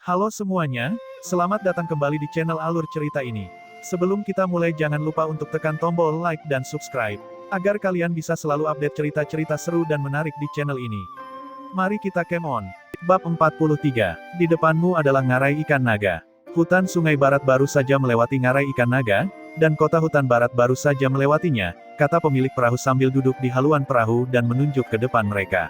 Halo semuanya, selamat datang kembali di channel Alur Cerita ini. Sebelum kita mulai jangan lupa untuk tekan tombol like dan subscribe, agar kalian bisa selalu update cerita-cerita seru dan menarik di channel ini. Mari kita game on. Bab 43, di depanmu adalah ngarai ikan naga. Hutan Sungai Barat baru saja melewati ngarai ikan naga, dan kota hutan barat baru saja melewatinya, kata pemilik perahu sambil duduk di haluan perahu dan menunjuk ke depan mereka.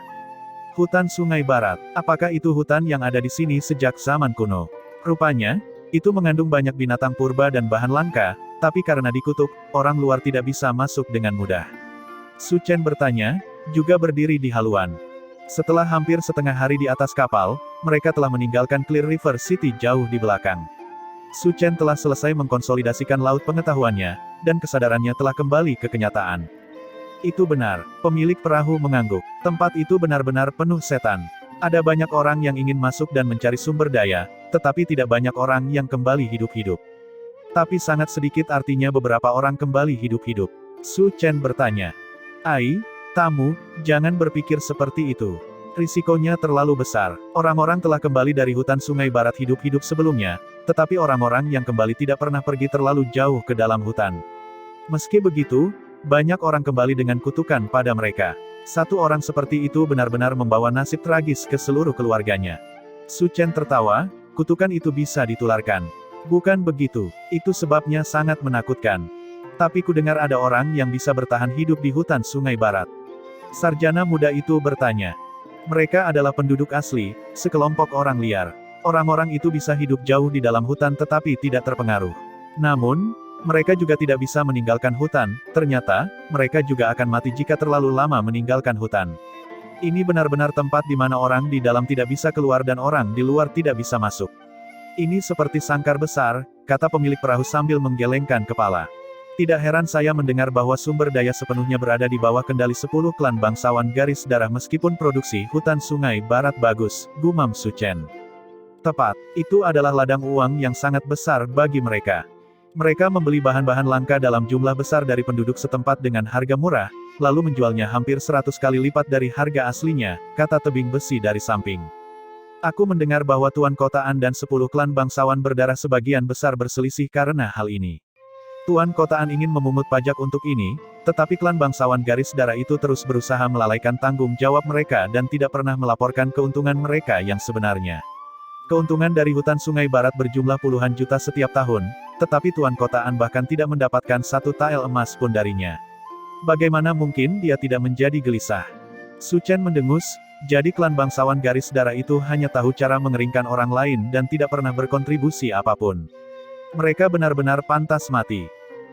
Hutan Sungai Barat, apakah itu hutan yang ada di sini sejak zaman kuno? Rupanya, itu mengandung banyak binatang purba dan bahan langka, tapi karena dikutuk, orang luar tidak bisa masuk dengan mudah. Su Chen bertanya, juga berdiri di haluan. Setelah hampir setengah hari di atas kapal, mereka telah meninggalkan Clear River City jauh di belakang. Su Chen telah selesai mengkonsolidasikan laut pengetahuannya, dan kesadarannya telah kembali ke kenyataan. Itu benar, pemilik perahu mengangguk. Tempat itu benar-benar penuh setan. Ada banyak orang yang ingin masuk dan mencari sumber daya, tetapi tidak banyak orang yang kembali hidup-hidup. Tapi sangat sedikit artinya beberapa orang kembali hidup-hidup. Su Chen bertanya. Ai, tamu, jangan berpikir seperti itu. Risikonya terlalu besar. Orang-orang telah kembali dari hutan Sungai Barat hidup-hidup sebelumnya, tetapi orang-orang yang kembali tidak pernah pergi terlalu jauh ke dalam hutan. Meski begitu, banyak orang kembali dengan kutukan pada mereka. Satu orang seperti itu benar-benar membawa nasib tragis ke seluruh keluarganya. Su Chen tertawa, kutukan itu bisa ditularkan. Bukan begitu, itu sebabnya sangat menakutkan. Tapi kudengar ada orang yang bisa bertahan hidup di hutan Sungai Barat. Sarjana muda itu bertanya. Mereka adalah penduduk asli, sekelompok orang liar. Orang-orang itu bisa hidup jauh di dalam hutan tetapi tidak terpengaruh. Namun, mereka juga tidak bisa meninggalkan hutan, ternyata, mereka juga akan mati jika terlalu lama meninggalkan hutan. Ini benar-benar tempat di mana orang di dalam tidak bisa keluar dan orang di luar tidak bisa masuk. Ini seperti sangkar besar, kata pemilik perahu sambil menggelengkan kepala. Tidak heran saya mendengar bahwa sumber daya sepenuhnya berada di bawah kendali 10 klan bangsawan garis darah meskipun produksi hutan Sungai Barat bagus, gumam Su Chen. Tepat, itu adalah ladang uang yang sangat besar bagi mereka. Mereka membeli bahan-bahan langka dalam jumlah besar dari penduduk setempat dengan harga murah, lalu menjualnya hampir 100 kali lipat dari harga aslinya, kata tebing besi dari samping. Aku mendengar bahwa Tuan Kotaan dan 10 klan bangsawan berdarah sebagian besar berselisih karena hal ini. Tuan Kotaan ingin memungut pajak untuk ini, tetapi klan bangsawan garis darah itu terus berusaha melalaikan tanggung jawab mereka dan tidak pernah melaporkan keuntungan mereka yang sebenarnya. Keuntungan dari hutan Sungai Barat berjumlah puluhan juta setiap tahun, tetapi Tuan Kotaan bahkan tidak mendapatkan satu tael emas pun darinya. Bagaimana mungkin dia tidak menjadi gelisah? Su Chen mendengus, jadi klan bangsawan garis darah itu hanya tahu cara mengeringkan orang lain dan tidak pernah berkontribusi apapun. Mereka benar-benar pantas mati.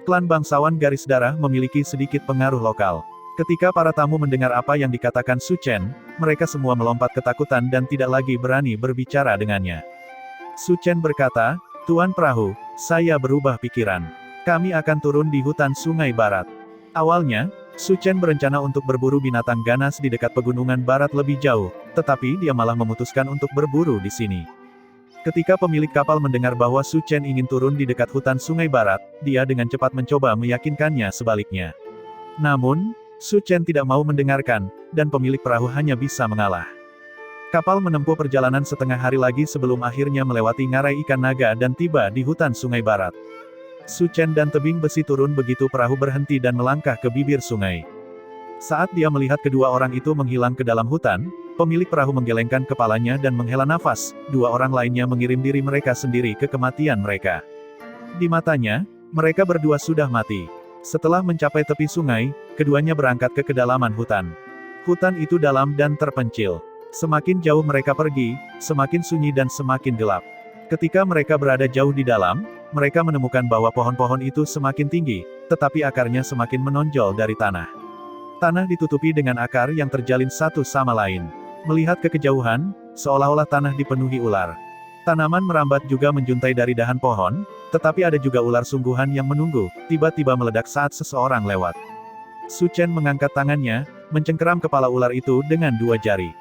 Klan bangsawan garis darah memiliki sedikit pengaruh lokal. Ketika para tamu mendengar apa yang dikatakan Su Chen, mereka semua melompat ketakutan dan tidak lagi berani berbicara dengannya. Su Chen berkata, Tuan Perahu, saya berubah pikiran. Kami akan turun di hutan Sungai Barat. Awalnya, Su Chen berencana untuk berburu binatang ganas di dekat pegunungan barat lebih jauh, tetapi dia malah memutuskan untuk berburu di sini. Ketika pemilik kapal mendengar bahwa Su Chen ingin turun di dekat hutan Sungai Barat, dia dengan cepat mencoba meyakinkannya sebaliknya. Namun, Su Chen tidak mau mendengarkan, dan pemilik perahu hanya bisa mengalah. Kapal menempuh perjalanan setengah hari lagi sebelum akhirnya melewati ngarai ikan naga dan tiba di hutan Sungai Barat. Su Chen dan tebing besi turun begitu perahu berhenti dan melangkah ke bibir sungai. Saat dia melihat kedua orang itu menghilang ke dalam hutan, pemilik perahu menggelengkan kepalanya dan menghela nafas, dua orang lainnya mengirim diri mereka sendiri ke kematian mereka. Di matanya, mereka berdua sudah mati. Setelah mencapai tepi sungai, keduanya berangkat ke kedalaman hutan. Hutan itu dalam dan terpencil. Semakin jauh mereka pergi, semakin sunyi dan semakin gelap. Ketika mereka berada jauh di dalam, mereka menemukan bahwa pohon-pohon itu semakin tinggi, tetapi akarnya semakin menonjol dari tanah. Tanah ditutupi dengan akar yang terjalin satu sama lain. Melihat ke kejauhan, seolah-olah tanah dipenuhi ular. Tanaman merambat juga menjuntai dari dahan pohon, tetapi ada juga ular sungguhan yang menunggu, tiba-tiba meledak saat seseorang lewat. Su Chen mengangkat tangannya, mencengkeram kepala ular itu dengan dua jari.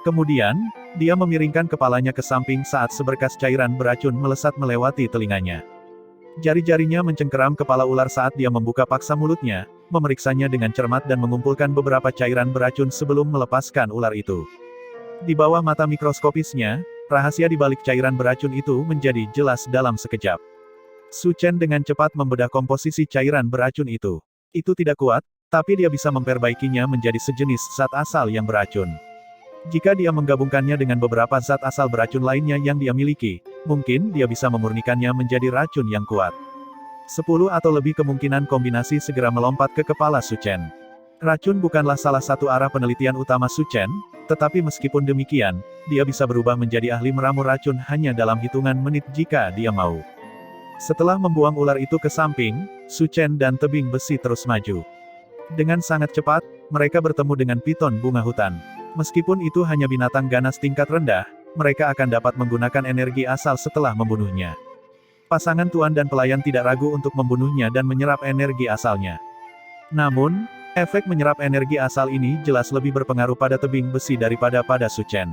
Kemudian, dia memiringkan kepalanya ke samping saat seberkas cairan beracun melesat melewati telinganya. Jari-jarinya mencengkeram kepala ular saat dia membuka paksa mulutnya, memeriksanya dengan cermat dan mengumpulkan beberapa cairan beracun sebelum melepaskan ular itu. Di bawah mata mikroskopisnya, Rahasia di balik cairan beracun itu menjadi jelas dalam sekejap. Su Chen dengan cepat membedah komposisi cairan beracun itu. Itu tidak kuat, tapi dia bisa memperbaikinya menjadi sejenis zat asal yang beracun. Jika dia menggabungkannya dengan beberapa zat asal beracun lainnya yang dia miliki, mungkin dia bisa memurnikannya menjadi racun yang kuat. 10 atau lebih kemungkinan kombinasi segera melompat ke kepala Su Chen. Racun bukanlah salah satu arah penelitian utama Su Chen, tetapi meskipun demikian, dia bisa berubah menjadi ahli meramu racun hanya dalam hitungan menit jika dia mau. Setelah membuang ular itu ke samping, Su Chen dan tebing besi terus maju. Dengan sangat cepat, mereka bertemu dengan piton bunga hutan. Meskipun itu hanya binatang ganas tingkat rendah, mereka akan dapat menggunakan energi asal setelah membunuhnya. Pasangan tuan dan pelayan tidak ragu untuk membunuhnya dan menyerap energi asalnya. Namun, efek menyerap energi asal ini jelas lebih berpengaruh pada tebing besi daripada pada Su Chen.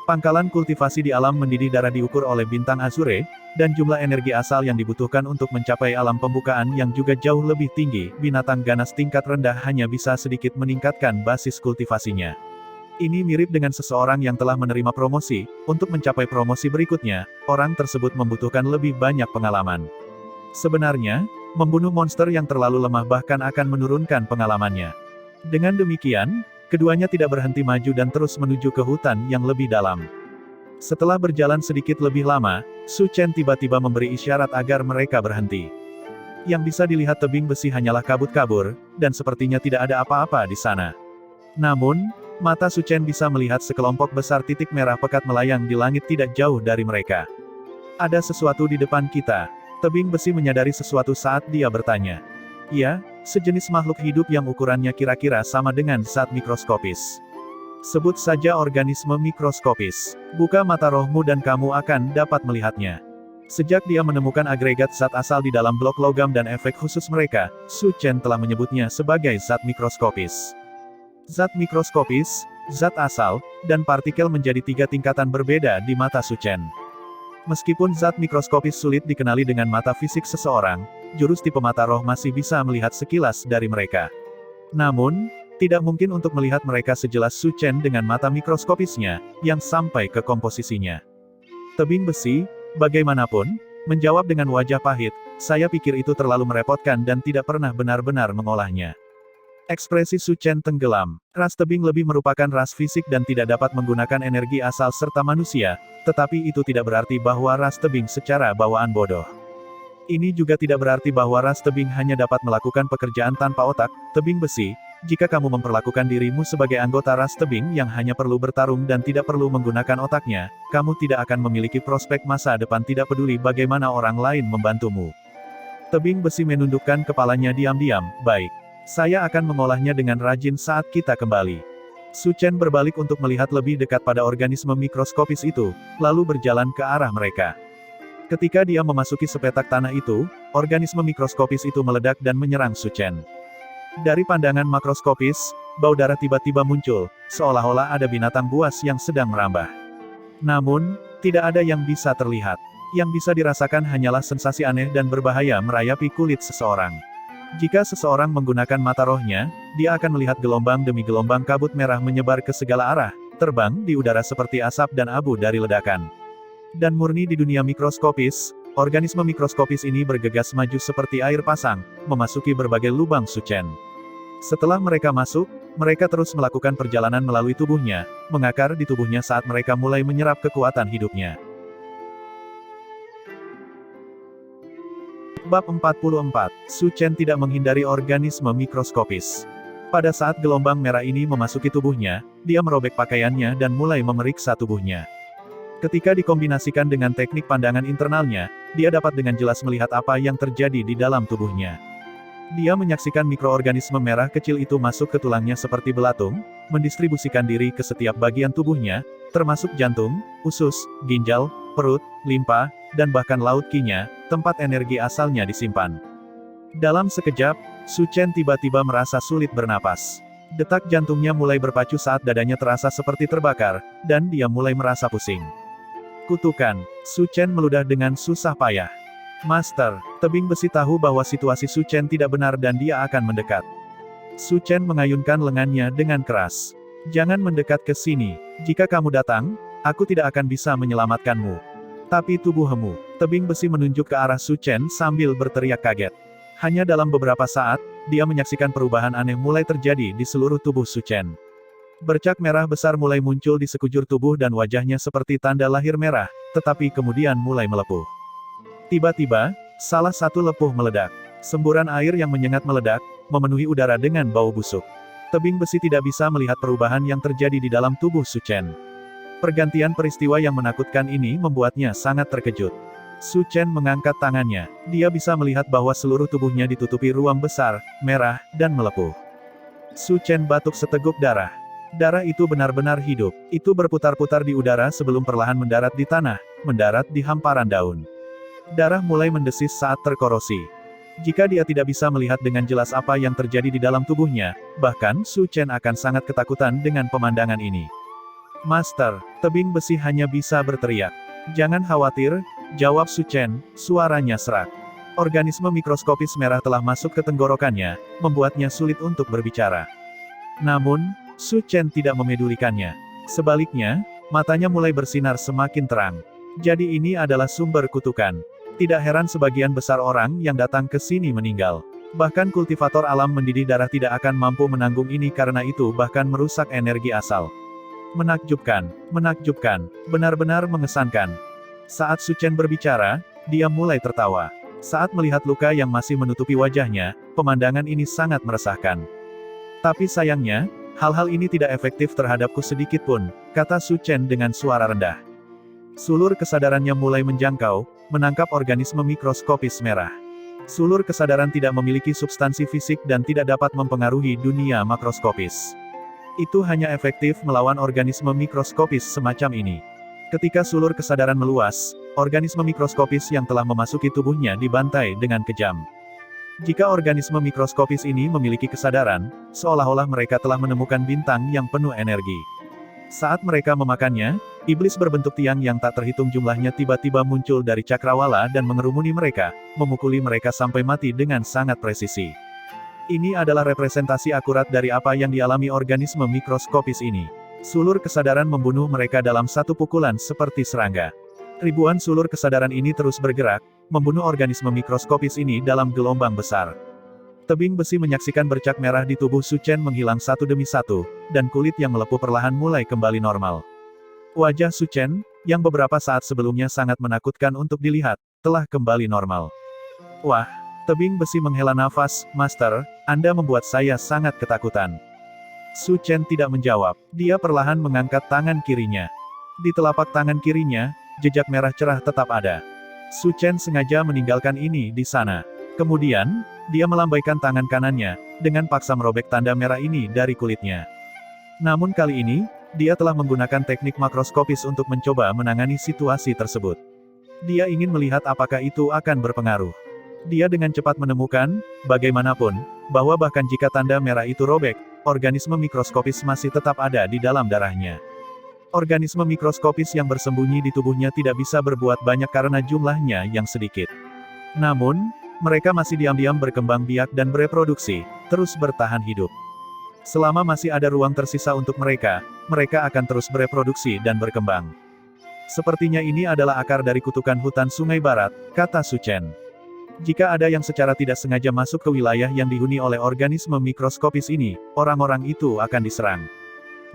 Pangkalan kultivasi di alam mendidih darah diukur oleh bintang Azure, dan jumlah energi asal yang dibutuhkan untuk mencapai alam pembukaan yang juga jauh lebih tinggi, binatang ganas tingkat rendah hanya bisa sedikit meningkatkan basis kultivasinya. Ini mirip dengan seseorang yang telah menerima promosi. Untuk mencapai promosi berikutnya, orang tersebut membutuhkan lebih banyak pengalaman. Sebenarnya, membunuh monster yang terlalu lemah bahkan akan menurunkan pengalamannya. Dengan demikian, keduanya tidak berhenti maju dan terus menuju ke hutan yang lebih dalam. Setelah berjalan sedikit lebih lama, Su Chen tiba-tiba memberi isyarat agar mereka berhenti. Yang bisa dilihat tebing besi hanyalah kabut-kabur, dan sepertinya tidak ada apa-apa di sana. Namun, mata Su Chen bisa melihat sekelompok besar titik merah pekat melayang di langit tidak jauh dari mereka. Ada sesuatu di depan kita. Tebing besi menyadari sesuatu saat dia bertanya. Ya, sejenis makhluk hidup yang ukurannya kira-kira sama dengan zat mikroskopis. Sebut saja organisme mikroskopis. Buka mata rohmu dan kamu akan dapat melihatnya. Sejak dia menemukan agregat zat asal di dalam blok logam dan efek khusus mereka, Su Chen telah menyebutnya sebagai zat mikroskopis. Zat mikroskopis, zat asal, dan partikel menjadi 3 tingkatan berbeda di mata Su Chen. Meskipun zat mikroskopis sulit dikenali dengan mata fisik seseorang, jurus tipe mata roh masih bisa melihat sekilas dari mereka. Namun, tidak mungkin untuk melihat mereka sejelas Su Chen dengan mata mikroskopisnya, yang sampai ke komposisinya. Tebing besi, bagaimanapun, menjawab dengan wajah pahit, saya pikir itu terlalu merepotkan dan tidak pernah benar-benar mengolahnya. Ekspresi Su Chen tenggelam. Ras tebing lebih merupakan ras fisik dan tidak dapat menggunakan energi asal serta manusia, tetapi itu tidak berarti bahwa ras tebing secara bawaan bodoh. Ini juga tidak berarti bahwa ras tebing hanya dapat melakukan pekerjaan tanpa otak. Tebing besi, jika kamu memperlakukan dirimu sebagai anggota ras tebing yang hanya perlu bertarung dan tidak perlu menggunakan otaknya, kamu tidak akan memiliki prospek masa depan tidak peduli bagaimana orang lain membantumu. Tebing besi menundukkan kepalanya diam-diam. Baik. Saya akan mengolahnya dengan rajin saat kita kembali. Su Chen berbalik untuk melihat lebih dekat pada organisme mikroskopis itu, lalu berjalan ke arah mereka. Ketika dia memasuki sepetak tanah itu, organisme mikroskopis itu meledak dan menyerang Su Chen. Dari pandangan makroskopis, bau darah tiba-tiba muncul, seolah-olah ada binatang buas yang sedang merambah. Namun, tidak ada yang bisa terlihat. Yang bisa dirasakan hanyalah sensasi aneh dan berbahaya merayapi kulit seseorang. Jika seseorang menggunakan mata rohnya, dia akan melihat gelombang demi gelombang kabut merah menyebar ke segala arah, terbang di udara seperti asap dan abu dari ledakan. Dan murni di dunia mikroskopis, organisme mikroskopis ini bergegas maju seperti air pasang, memasuki berbagai lubang Su Chen. Setelah mereka masuk, mereka terus melakukan perjalanan melalui tubuhnya, mengakar di tubuhnya saat mereka mulai menyerap kekuatan hidupnya. Bab 44. Su Chen tidak menghindari organisme mikroskopis. Pada saat gelombang merah ini memasuki tubuhnya, dia merobek pakaiannya dan mulai memeriksa tubuhnya. Ketika dikombinasikan dengan teknik pandangan internalnya, dia dapat dengan jelas melihat apa yang terjadi di dalam tubuhnya. Dia menyaksikan mikroorganisme merah kecil itu masuk ke tulangnya seperti belatung, mendistribusikan diri ke setiap bagian tubuhnya, termasuk jantung, usus, ginjal, perut, limpa, dan bahkan laut Qi-nya, tempat energi asalnya disimpan. Dalam sekejap, Su Chen tiba-tiba merasa sulit bernapas. Detak jantungnya mulai berpacu saat dadanya terasa seperti terbakar, dan dia mulai merasa pusing. Kutukan. Su Chen meludah dengan susah payah. Master, tebing besi tahu bahwa situasi Su Chen tidak benar dan dia akan mendekat. Su Chen mengayunkan lengannya dengan keras. Jangan mendekat ke sini. Jika kamu datang, Aku tidak akan bisa menyelamatkanmu. Tapi tubuhmu. Tebing besi menunjuk ke arah Su Chen sambil berteriak kaget. Hanya dalam beberapa saat, dia menyaksikan perubahan aneh mulai terjadi di seluruh tubuh Su Chen. Bercak merah besar mulai muncul di sekujur tubuh dan wajahnya seperti tanda lahir merah, tetapi kemudian mulai melepuh. Tiba-tiba, salah satu lepuh meledak. Semburan air yang menyengat meledak, memenuhi udara dengan bau busuk. Tebing besi tidak bisa melihat perubahan yang terjadi di dalam tubuh Su Chen. Pergantian peristiwa yang menakutkan ini membuatnya sangat terkejut. Su Chen mengangkat tangannya. Dia bisa melihat bahwa seluruh tubuhnya ditutupi ruam besar, merah, dan melepuh. Su Chen batuk seteguk darah. Darah itu benar-benar hidup. Itu berputar-putar di udara sebelum perlahan mendarat di tanah, mendarat di hamparan daun. Darah mulai mendesis saat terkorosi. Jika dia tidak bisa melihat dengan jelas apa yang terjadi di dalam tubuhnya, bahkan Su Chen akan sangat ketakutan dengan pemandangan ini. Master, tebing besi hanya bisa berteriak. Jangan khawatir, jawab Su Chen, suaranya serak. Organisme mikroskopis merah telah masuk ke tenggorokannya, membuatnya sulit untuk berbicara. Namun, Su Chen tidak memedulikannya. Sebaliknya, matanya mulai bersinar semakin terang. Jadi ini adalah sumber kutukan. Tidak heran sebagian besar orang yang datang ke sini meninggal. Bahkan kultivator alam mendidih darah tidak akan mampu menanggung ini karena itu bahkan merusak energi asal. Menakjubkan, menakjubkan, benar-benar mengesankan. Saat Su Chen berbicara, dia mulai tertawa. Saat melihat luka yang masih menutupi wajahnya, pemandangan ini sangat meresahkan. Tapi sayangnya, hal-hal ini tidak efektif terhadapku sedikit pun, kata Su Chen dengan suara rendah. Sulur kesadarannya mulai menjangkau, menangkap organisme mikroskopis merah. Sulur kesadaran tidak memiliki substansi fisik dan tidak dapat mempengaruhi dunia makroskopis. Itu hanya efektif melawan organisme mikroskopis semacam ini. Ketika sulur kesadaran meluas, organisme mikroskopis yang telah memasuki tubuhnya dibantai dengan kejam. Jika organisme mikroskopis ini memiliki kesadaran, seolah-olah mereka telah menemukan bintang yang penuh energi. Saat mereka memakannya, iblis berbentuk tiang yang tak terhitung jumlahnya tiba-tiba muncul dari cakrawala dan mengerumuni mereka, memukuli mereka sampai mati dengan sangat presisi. Ini adalah representasi akurat dari apa yang dialami organisme mikroskopis ini. Sulur kesadaran membunuh mereka dalam satu pukulan seperti serangga. Ribuan sulur kesadaran ini terus bergerak, membunuh organisme mikroskopis ini dalam gelombang besar. Tebing besi menyaksikan bercak merah di tubuh Su Chen menghilang satu demi satu, dan kulit yang melepuh perlahan mulai kembali normal. Wajah Su Chen, yang beberapa saat sebelumnya sangat menakutkan untuk dilihat, telah kembali normal. Wah, tebing besi menghela nafas, Master, Anda membuat saya sangat ketakutan. Su Chen tidak menjawab, dia perlahan mengangkat tangan kirinya. Di telapak tangan kirinya, jejak merah cerah tetap ada. Su Chen sengaja meninggalkan ini di sana. Kemudian, dia melambaikan tangan kanannya, dengan paksa merobek tanda merah ini dari kulitnya. Namun kali ini, dia telah menggunakan teknik makroskopis untuk mencoba menangani situasi tersebut. Dia ingin melihat apakah itu akan berpengaruh. Dia dengan cepat menemukan, bagaimanapun, bahwa bahkan jika tanda merah itu robek, organisme mikroskopis masih tetap ada di dalam darahnya. Organisme mikroskopis yang bersembunyi di tubuhnya tidak bisa berbuat banyak karena jumlahnya yang sedikit. Namun, mereka masih diam-diam berkembang biak dan bereproduksi, terus bertahan hidup. Selama masih ada ruang tersisa untuk mereka, mereka akan terus bereproduksi dan berkembang. Sepertinya ini adalah akar dari kutukan hutan Sungai Barat, kata Su Chen. Jika ada yang secara tidak sengaja masuk ke wilayah yang dihuni oleh organisme mikroskopis ini, orang-orang itu akan diserang.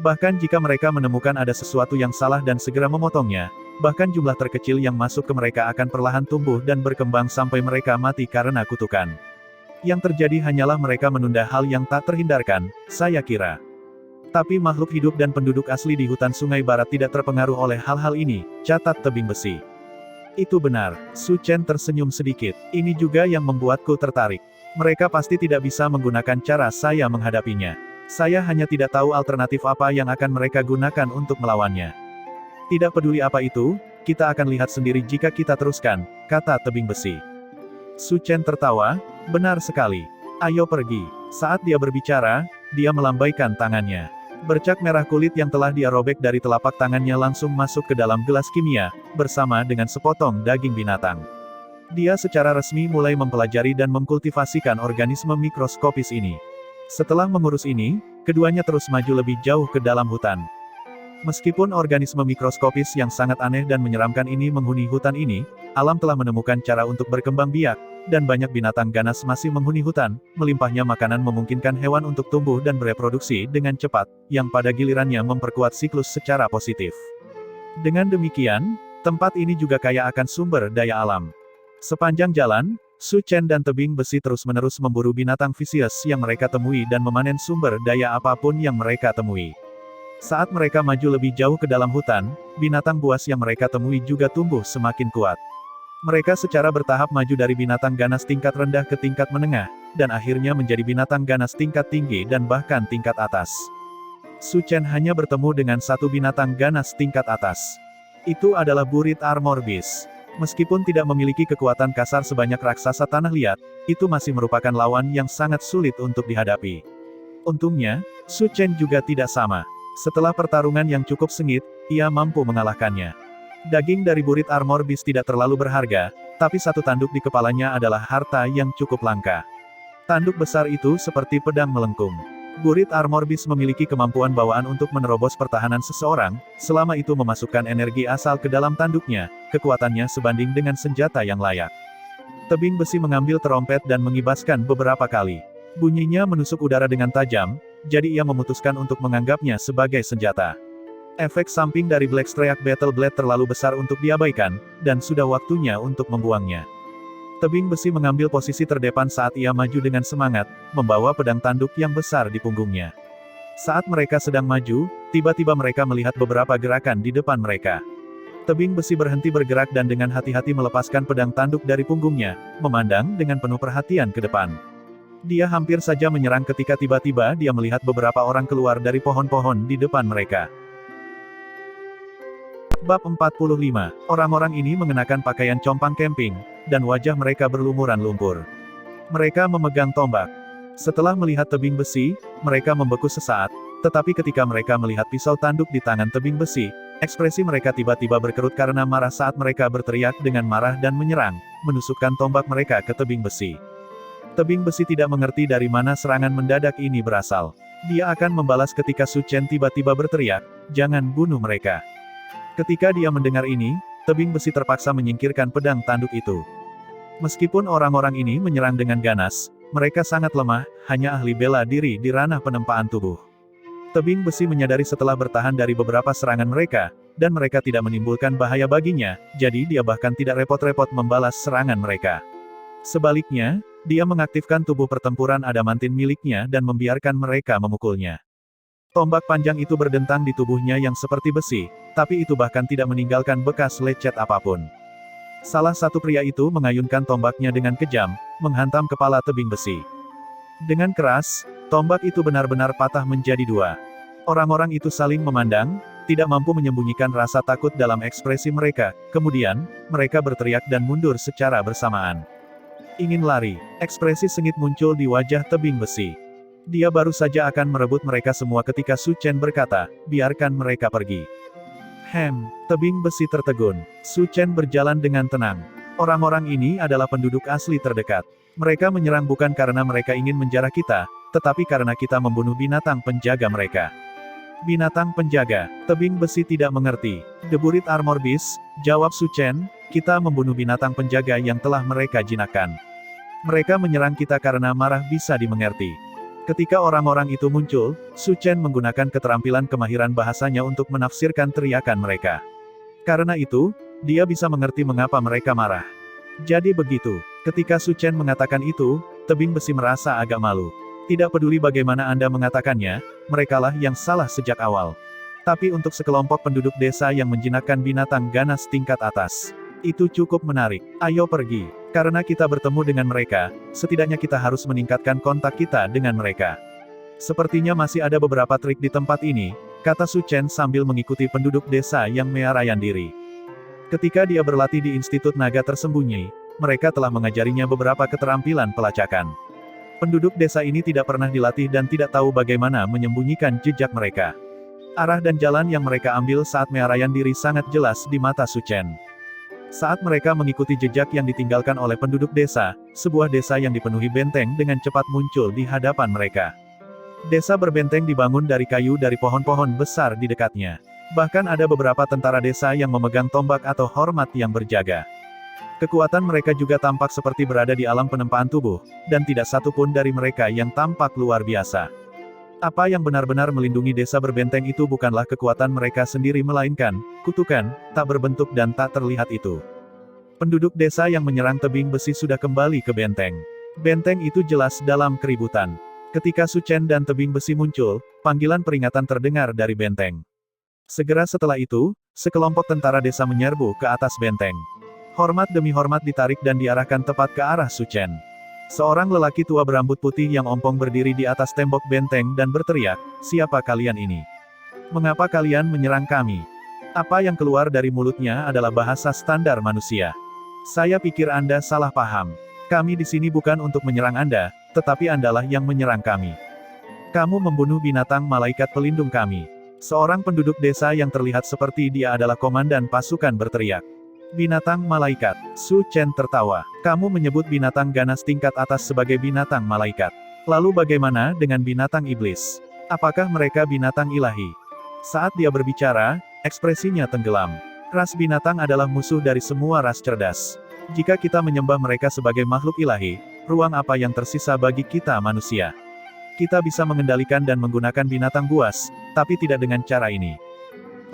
Bahkan jika mereka menemukan ada sesuatu yang salah dan segera memotongnya, bahkan jumlah terkecil yang masuk ke mereka akan perlahan tumbuh dan berkembang sampai mereka mati karena kutukan. Yang terjadi hanyalah mereka menunda hal yang tak terhindarkan, saya kira. Tapi makhluk hidup dan penduduk asli di hutan Sungai Barat tidak terpengaruh oleh hal-hal ini, catat tebing besi. Itu benar, Su Chen tersenyum sedikit, ini juga yang membuatku tertarik. Mereka pasti tidak bisa menggunakan cara saya menghadapinya. Saya hanya tidak tahu alternatif apa yang akan mereka gunakan untuk melawannya. Tidak peduli apa itu, kita akan lihat sendiri jika kita teruskan, kata tebing besi. Su Chen tertawa, benar sekali. Ayo pergi. Saat dia berbicara, dia melambaikan tangannya. Bercak merah kulit yang telah dia robek dari telapak tangannya langsung masuk ke dalam gelas kimia, bersama dengan sepotong daging binatang. Dia secara resmi mulai mempelajari dan mengkultivasikan organisme mikroskopis ini. Setelah mengurus ini, keduanya terus maju lebih jauh ke dalam hutan. Meskipun organisme mikroskopis yang sangat aneh dan menyeramkan ini menghuni hutan ini, alam telah menemukan cara untuk berkembang biak, dan banyak binatang ganas masih menghuni hutan. Melimpahnya makanan memungkinkan hewan untuk tumbuh dan bereproduksi dengan cepat, yang pada gilirannya memperkuat siklus secara positif. Dengan demikian, tempat ini juga kaya akan sumber daya alam. Sepanjang jalan, Su Chen dan tebing besi terus-menerus memburu binatang fisies yang mereka temui dan memanen sumber daya apapun yang mereka temui. Saat mereka maju lebih jauh ke dalam hutan, binatang buas yang mereka temui juga tumbuh semakin kuat. Mereka secara bertahap maju dari binatang ganas tingkat rendah ke tingkat menengah, dan akhirnya menjadi binatang ganas tingkat tinggi dan bahkan tingkat atas. Su Chen hanya bertemu dengan satu binatang ganas tingkat atas. Itu adalah Burit Armor Beast. Meskipun tidak memiliki kekuatan kasar sebanyak raksasa tanah liat, itu masih merupakan lawan yang sangat sulit untuk dihadapi. Untungnya, Su Chen juga tidak sama. Setelah pertarungan yang cukup sengit, ia mampu mengalahkannya. Daging dari Burit Armor Beast tidak terlalu berharga, tapi satu tanduk di kepalanya adalah harta yang cukup langka. Tanduk besar itu seperti pedang melengkung. Burit Armor Beast memiliki kemampuan bawaan untuk menerobos pertahanan seseorang, selama itu memasukkan energi asal ke dalam tanduknya, kekuatannya sebanding dengan senjata yang layak. Tebing besi mengambil terompet dan mengibaskan beberapa kali. Bunyinya menusuk udara dengan tajam, jadi ia memutuskan untuk menganggapnya sebagai senjata. Efek samping dari Blackstreak Battle Blade terlalu besar untuk diabaikan, dan sudah waktunya untuk membuangnya. Tebing besi mengambil posisi terdepan saat ia maju dengan semangat, membawa pedang tanduk yang besar di punggungnya. Saat mereka sedang maju, tiba-tiba mereka melihat beberapa gerakan di depan mereka. Tebing besi berhenti bergerak dan dengan hati-hati melepaskan pedang tanduk dari punggungnya, memandang dengan penuh perhatian ke depan. Dia hampir saja menyerang ketika tiba-tiba dia melihat beberapa orang keluar dari pohon-pohon di depan mereka. Bab 45. Orang-orang ini mengenakan pakaian compang camping, dan wajah mereka berlumuran lumpur. Mereka memegang tombak. Setelah melihat tebing besi, mereka membeku sesaat, tetapi ketika mereka melihat pisau tanduk di tangan tebing besi, ekspresi mereka tiba-tiba berkerut karena marah saat mereka berteriak dengan marah dan menyerang, menusukkan tombak mereka ke tebing besi. Tebing besi tidak mengerti dari mana serangan mendadak ini berasal. Dia akan membalas ketika Su Chen tiba-tiba berteriak, "Jangan bunuh mereka." Ketika dia mendengar ini, tebing besi terpaksa menyingkirkan pedang tanduk itu. Meskipun orang-orang ini menyerang dengan ganas, mereka sangat lemah, hanya ahli bela diri di ranah penempaan tubuh. Tebing besi menyadari setelah bertahan dari beberapa serangan mereka, dan mereka tidak menimbulkan bahaya baginya, jadi dia bahkan tidak repot-repot membalas serangan mereka. Sebaliknya, dia mengaktifkan tubuh pertempuran adamantin miliknya dan membiarkan mereka memukulnya. Tombak panjang itu berdentang di tubuhnya yang seperti besi, tapi itu bahkan tidak meninggalkan bekas lecet apapun. Salah satu pria itu mengayunkan tombaknya dengan kejam, menghantam kepala tebing besi. Dengan keras, tombak itu benar-benar patah menjadi dua. Orang-orang itu saling memandang, tidak mampu menyembunyikan rasa takut dalam ekspresi mereka, kemudian, mereka berteriak dan mundur secara bersamaan. Ingin lari, ekspresi sengit muncul di wajah tebing besi. Dia baru saja akan merebut mereka semua ketika Su Chen berkata, "Biarkan mereka pergi." Tebing besi tertegun. Su Chen berjalan dengan tenang. Orang-orang ini adalah penduduk asli terdekat. Mereka menyerang bukan karena mereka ingin menjarah kita, tetapi karena kita membunuh binatang penjaga mereka. Binatang penjaga, tebing besi tidak mengerti. The Burit Armor Beast, jawab Su Chen, kita membunuh binatang penjaga yang telah mereka jinakkan. Mereka menyerang kita karena marah bisa dimengerti. Ketika orang-orang itu muncul, Su Chen menggunakan keterampilan kemahiran bahasanya untuk menafsirkan teriakan mereka. Karena itu, dia bisa mengerti mengapa mereka marah. Jadi begitu, ketika Su Chen mengatakan itu, tebing besi merasa agak malu. Tidak peduli bagaimana Anda mengatakannya, merekalah yang salah sejak awal. Tapi untuk sekelompok penduduk desa yang menjinakkan binatang ganas tingkat atas, itu cukup menarik. Ayo pergi. Karena kita bertemu dengan mereka, setidaknya kita harus meningkatkan kontak kita dengan mereka. Sepertinya masih ada beberapa trik di tempat ini, kata Su Chen sambil mengikuti penduduk desa yang mearayan diri. Ketika dia berlatih di Institut Naga Tersembunyi, mereka telah mengajarinya beberapa keterampilan pelacakan. Penduduk desa ini tidak pernah dilatih dan tidak tahu bagaimana menyembunyikan jejak mereka. Arah dan jalan yang mereka ambil saat mearayan diri sangat jelas di mata Su Chen. Saat mereka mengikuti jejak yang ditinggalkan oleh penduduk desa, sebuah desa yang dipenuhi benteng dengan cepat muncul di hadapan mereka. Desa berbenteng dibangun dari kayu dari pohon-pohon besar di dekatnya. Bahkan ada beberapa tentara desa yang memegang tombak atau hormat yang berjaga. Kekuatan mereka juga tampak seperti berada di alam penempaan tubuh, dan tidak satu pun dari mereka yang tampak luar biasa. Apa yang benar-benar melindungi desa berbenteng itu bukanlah kekuatan mereka sendiri melainkan kutukan tak berbentuk dan tak terlihat itu. Penduduk desa yang menyerang tebing besi sudah kembali ke benteng. Benteng itu jelas dalam keributan. Ketika Su Chen dan tebing besi muncul, panggilan peringatan terdengar dari benteng. Segera setelah itu, sekelompok tentara desa menyerbu ke atas benteng. Hormat demi hormat ditarik dan diarahkan tepat ke arah Su Chen. Seorang lelaki tua berambut putih yang ompong berdiri di atas tembok benteng dan berteriak, "Siapa kalian ini? Mengapa kalian menyerang kami?" Apa yang keluar dari mulutnya adalah bahasa standar manusia. "Saya pikir Anda salah paham. Kami di sini bukan untuk menyerang Anda, tetapi Andalah yang menyerang kami. Kamu membunuh binatang malaikat pelindung kami." Seorang penduduk desa yang terlihat seperti dia adalah komandan pasukan berteriak. "Binatang malaikat." Su Chen tertawa. "Kamu menyebut binatang ganas tingkat atas sebagai binatang malaikat. Lalu bagaimana dengan binatang iblis? Apakah mereka binatang ilahi?" Saat dia berbicara, ekspresinya tenggelam. Ras binatang adalah musuh dari semua ras cerdas. Jika kita menyembah mereka sebagai makhluk ilahi, ruang apa yang tersisa bagi kita manusia? Kita bisa mengendalikan dan menggunakan binatang buas, tapi tidak dengan cara ini.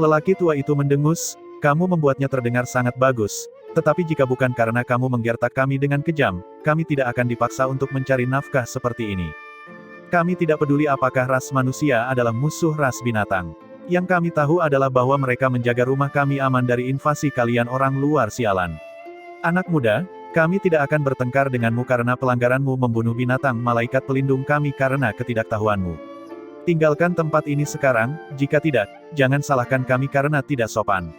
Lelaki tua itu mendengus, "Kamu membuatnya terdengar sangat bagus, tetapi jika bukan karena kamu menggertak kami dengan kejam, kami tidak akan dipaksa untuk mencari nafkah seperti ini. Kami tidak peduli apakah ras manusia adalah musuh ras binatang. Yang kami tahu adalah bahwa mereka menjaga rumah kami aman dari invasi kalian orang luar sialan. Anak muda, kami tidak akan bertengkar denganmu karena pelanggaranmu membunuh binatang malaikat pelindung kami karena ketidaktahuanmu. Tinggalkan tempat ini sekarang, jika tidak, jangan salahkan kami karena tidak sopan."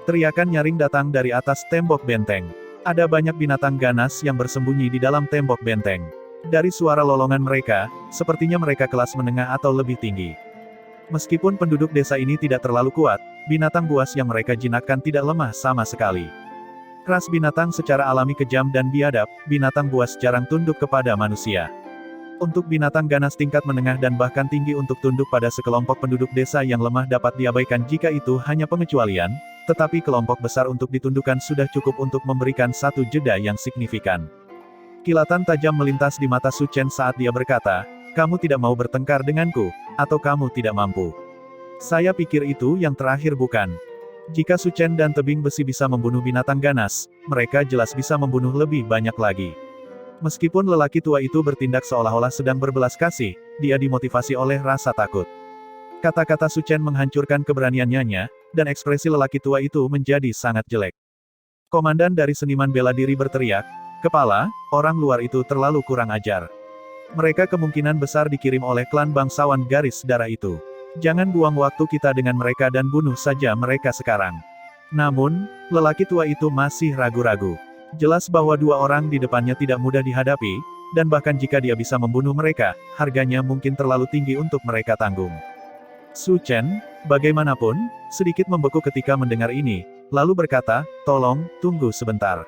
Teriakan nyaring datang dari atas tembok benteng. Ada banyak binatang ganas yang bersembunyi di dalam tembok benteng. Dari suara lolongan mereka, sepertinya mereka kelas menengah atau lebih tinggi. Meskipun penduduk desa ini tidak terlalu kuat, binatang buas yang mereka jinakkan tidak lemah sama sekali. Ras binatang secara alami kejam dan biadab, binatang buas jarang tunduk kepada manusia. Untuk binatang ganas tingkat menengah dan bahkan tinggi untuk tunduk pada sekelompok penduduk desa yang lemah dapat diabaikan jika itu hanya pengecualian, tetapi kelompok besar untuk ditundukkan sudah cukup untuk memberikan satu jeda yang signifikan. Kilatan tajam melintas di mata Su Chen saat dia berkata, "Kamu tidak mau bertengkar denganku, atau kamu tidak mampu? Saya pikir itu yang terakhir bukan? Jika Su Chen dan tebing besi bisa membunuh binatang ganas, mereka jelas bisa membunuh lebih banyak lagi." Meskipun lelaki tua itu bertindak seolah-olah sedang berbelas kasih, dia dimotivasi oleh rasa takut. Kata-kata Su Chen menghancurkan keberaniannya, dan ekspresi lelaki tua itu menjadi sangat jelek. Komandan dari seniman bela diri berteriak, "Kepala, orang luar itu terlalu kurang ajar. Mereka kemungkinan besar dikirim oleh klan bangsawan garis darah itu. Jangan buang waktu kita dengan mereka dan bunuh saja mereka sekarang." Namun, lelaki tua itu masih ragu-ragu. Jelas bahwa dua orang di depannya tidak mudah dihadapi, dan bahkan jika dia bisa membunuh mereka, harganya mungkin terlalu tinggi untuk mereka tanggung. Su Chen, bagaimanapun, sedikit membeku ketika mendengar ini, lalu berkata, "Tolong, tunggu sebentar.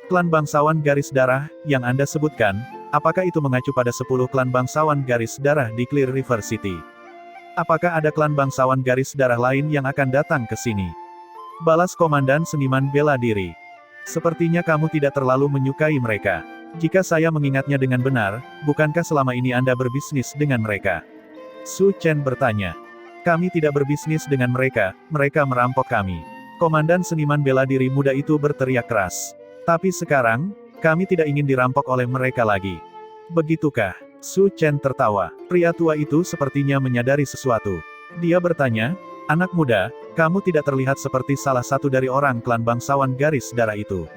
Klan bangsawan garis darah, yang Anda sebutkan, apakah itu mengacu pada 10 klan bangsawan garis darah di Clear River City? Apakah ada klan bangsawan garis darah lain yang akan datang ke sini?" Balas komandan seniman bela diri. "Sepertinya kamu tidak terlalu menyukai mereka. Jika saya mengingatnya dengan benar, bukankah selama ini Anda berbisnis dengan mereka?" Su Chen bertanya. "Kami tidak berbisnis dengan mereka, mereka merampok kami." Komandan seniman bela diri muda itu berteriak keras. "Tapi sekarang, kami tidak ingin dirampok oleh mereka lagi." "Begitukah?" Su Chen tertawa. Pria tua itu sepertinya menyadari sesuatu. Dia bertanya, "Anak muda, kamu tidak terlihat seperti salah satu dari orang klan bangsawan garis darah itu.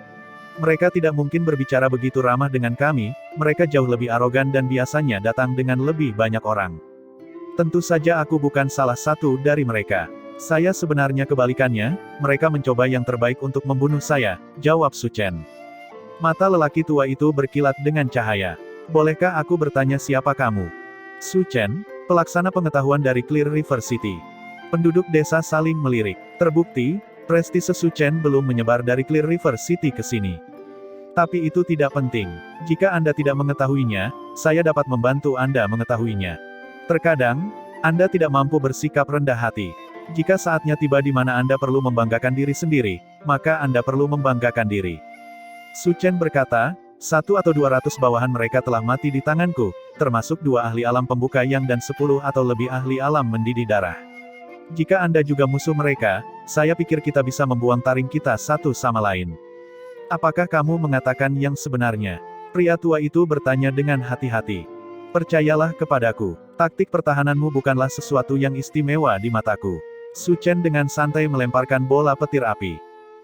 Mereka tidak mungkin berbicara begitu ramah dengan kami, mereka jauh lebih arogan dan biasanya datang dengan lebih banyak orang. Tentu saja aku bukan salah satu dari mereka. Saya sebenarnya kebalikannya, mereka mencoba yang terbaik untuk membunuh saya," jawab Su Chen. Mata lelaki tua itu berkilat dengan cahaya. "Bolehkah aku bertanya siapa kamu?" Su Chen, pelaksana pengetahuan dari Clear River City. Penduduk desa saling melirik. Terbukti, prestise Su Chen belum menyebar dari Clear River City ke sini. Tapi itu tidak penting. Jika Anda tidak mengetahuinya, saya dapat membantu Anda mengetahuinya. Terkadang, Anda tidak mampu bersikap rendah hati. Jika saatnya tiba di mana Anda perlu membanggakan diri sendiri, maka Anda perlu membanggakan diri. Su Chen berkata, 1 atau 200 bawahan mereka telah mati di tanganku, termasuk 2 ahli alam pembuka yang dan 10 atau lebih ahli alam mendidih darah. Jika Anda juga musuh mereka, saya pikir kita bisa membuang taring kita satu sama lain. Apakah kamu mengatakan yang sebenarnya? Pria tua itu bertanya dengan hati-hati. Percayalah kepadaku, taktik pertahananmu bukanlah sesuatu yang istimewa di mataku. Su Chen dengan santai melemparkan bola petir api.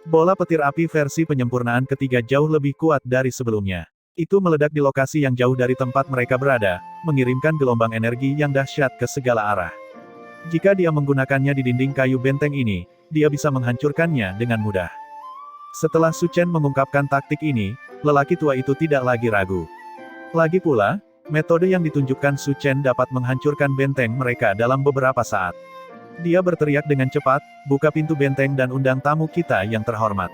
Bola petir api versi penyempurnaan ketiga jauh lebih kuat dari sebelumnya. Itu meledak di lokasi yang jauh dari tempat mereka berada, mengirimkan gelombang energi yang dahsyat ke segala arah. Jika dia menggunakannya di dinding kayu benteng ini, dia bisa menghancurkannya dengan mudah. Setelah Su Chen mengungkapkan taktik ini, lelaki tua itu tidak lagi ragu. Lagi pula, metode yang ditunjukkan Su Chen dapat menghancurkan benteng mereka dalam beberapa saat. Dia berteriak dengan cepat, buka pintu benteng dan undang tamu kita yang terhormat.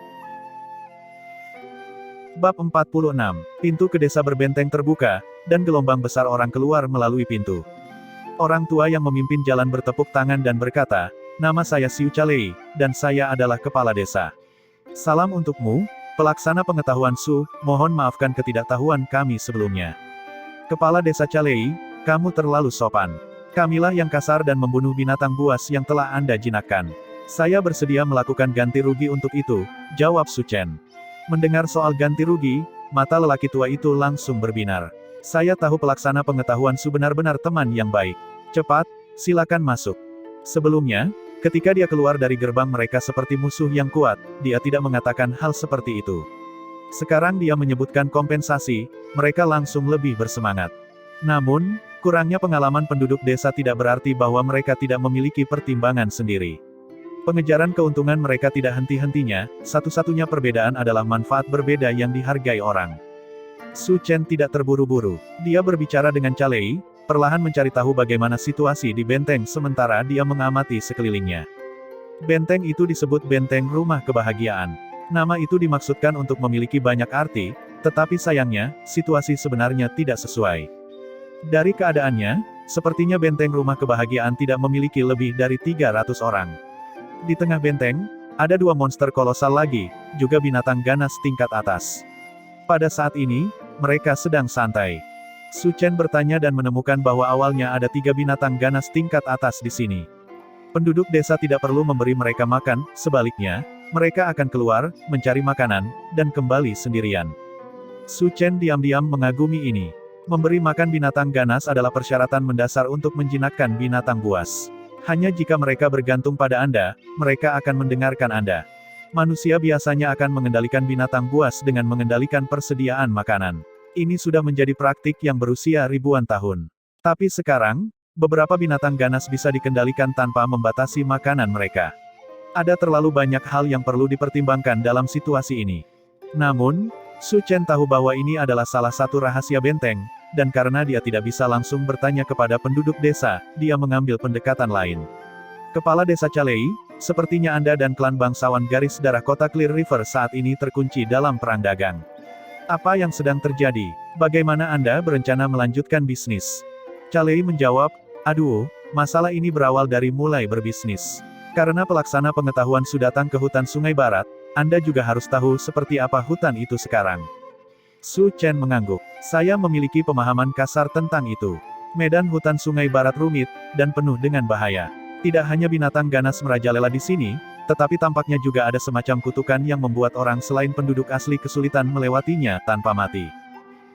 Bab 46. Pintu ke desa berbenteng terbuka, dan gelombang besar orang keluar melalui pintu. Orang tua yang memimpin jalan bertepuk tangan dan berkata, nama saya Xiu Calei, dan saya adalah kepala desa. Salam untukmu, pelaksana pengetahuan Su, mohon maafkan ketidaktahuan kami sebelumnya. Kepala desa Calei, kamu terlalu sopan. Kamilah yang kasar dan membunuh binatang buas yang telah Anda jinakkan. Saya bersedia melakukan ganti rugi untuk itu, jawab Su Chen. Mendengar soal ganti rugi, mata lelaki tua itu langsung berbinar. Saya tahu pelaksana pengetahuan Su benar-benar teman yang baik. Cepat, silakan masuk. Sebelumnya, ketika dia keluar dari gerbang mereka seperti musuh yang kuat, dia tidak mengatakan hal seperti itu. Sekarang dia menyebutkan kompensasi, mereka langsung lebih bersemangat. Namun, kurangnya pengalaman penduduk desa tidak berarti bahwa mereka tidak memiliki pertimbangan sendiri. Pengejaran keuntungan mereka tidak henti-hentinya, satu-satunya perbedaan adalah manfaat berbeda yang dihargai orang. Su Chen tidak terburu-buru. Dia berbicara dengan Calei, perlahan mencari tahu bagaimana situasi di benteng sementara dia mengamati sekelilingnya. Benteng itu disebut benteng rumah kebahagiaan. Nama itu dimaksudkan untuk memiliki banyak arti, tetapi sayangnya, situasi sebenarnya tidak sesuai. Dari keadaannya, sepertinya benteng rumah kebahagiaan tidak memiliki lebih dari 300 orang. Di tengah benteng, ada 2 monster kolosal lagi, juga binatang ganas tingkat atas. Pada saat ini, mereka sedang santai. Su Chen bertanya dan menemukan bahwa awalnya ada 3 binatang ganas tingkat atas di sini. Penduduk desa tidak perlu memberi mereka makan, sebaliknya, mereka akan keluar, mencari makanan, dan kembali sendirian. Su Chen diam-diam mengagumi ini. Memberi makan binatang ganas adalah persyaratan mendasar untuk menjinakkan binatang buas. Hanya jika mereka bergantung pada Anda, mereka akan mendengarkan Anda. Manusia biasanya akan mengendalikan binatang buas dengan mengendalikan persediaan makanan. Ini sudah menjadi praktik yang berusia ribuan tahun. Tapi sekarang, beberapa binatang ganas bisa dikendalikan tanpa membatasi makanan mereka. Ada terlalu banyak hal yang perlu dipertimbangkan dalam situasi ini. Namun, Su Chen tahu bahwa ini adalah salah satu rahasia benteng, dan karena dia tidak bisa langsung bertanya kepada penduduk desa, dia mengambil pendekatan lain. Kepala desa Calei, sepertinya Anda dan klan bangsawan garis darah kota Clear River saat ini terkunci dalam perang dagang. Apa yang sedang terjadi? Bagaimana Anda berencana melanjutkan bisnis? Calei menjawab, aduh, masalah ini berawal dari mulai berbisnis. Karena pelaksana pengetahuan Su datang ke hutan Sungai Barat, Anda juga harus tahu seperti apa hutan itu sekarang. Su Chen mengangguk. Saya memiliki pemahaman kasar tentang itu. Medan hutan Sungai Barat rumit, dan penuh dengan bahaya. Tidak hanya binatang ganas merajalela di sini, tetapi tampaknya juga ada semacam kutukan yang membuat orang selain penduduk asli kesulitan melewatinya tanpa mati.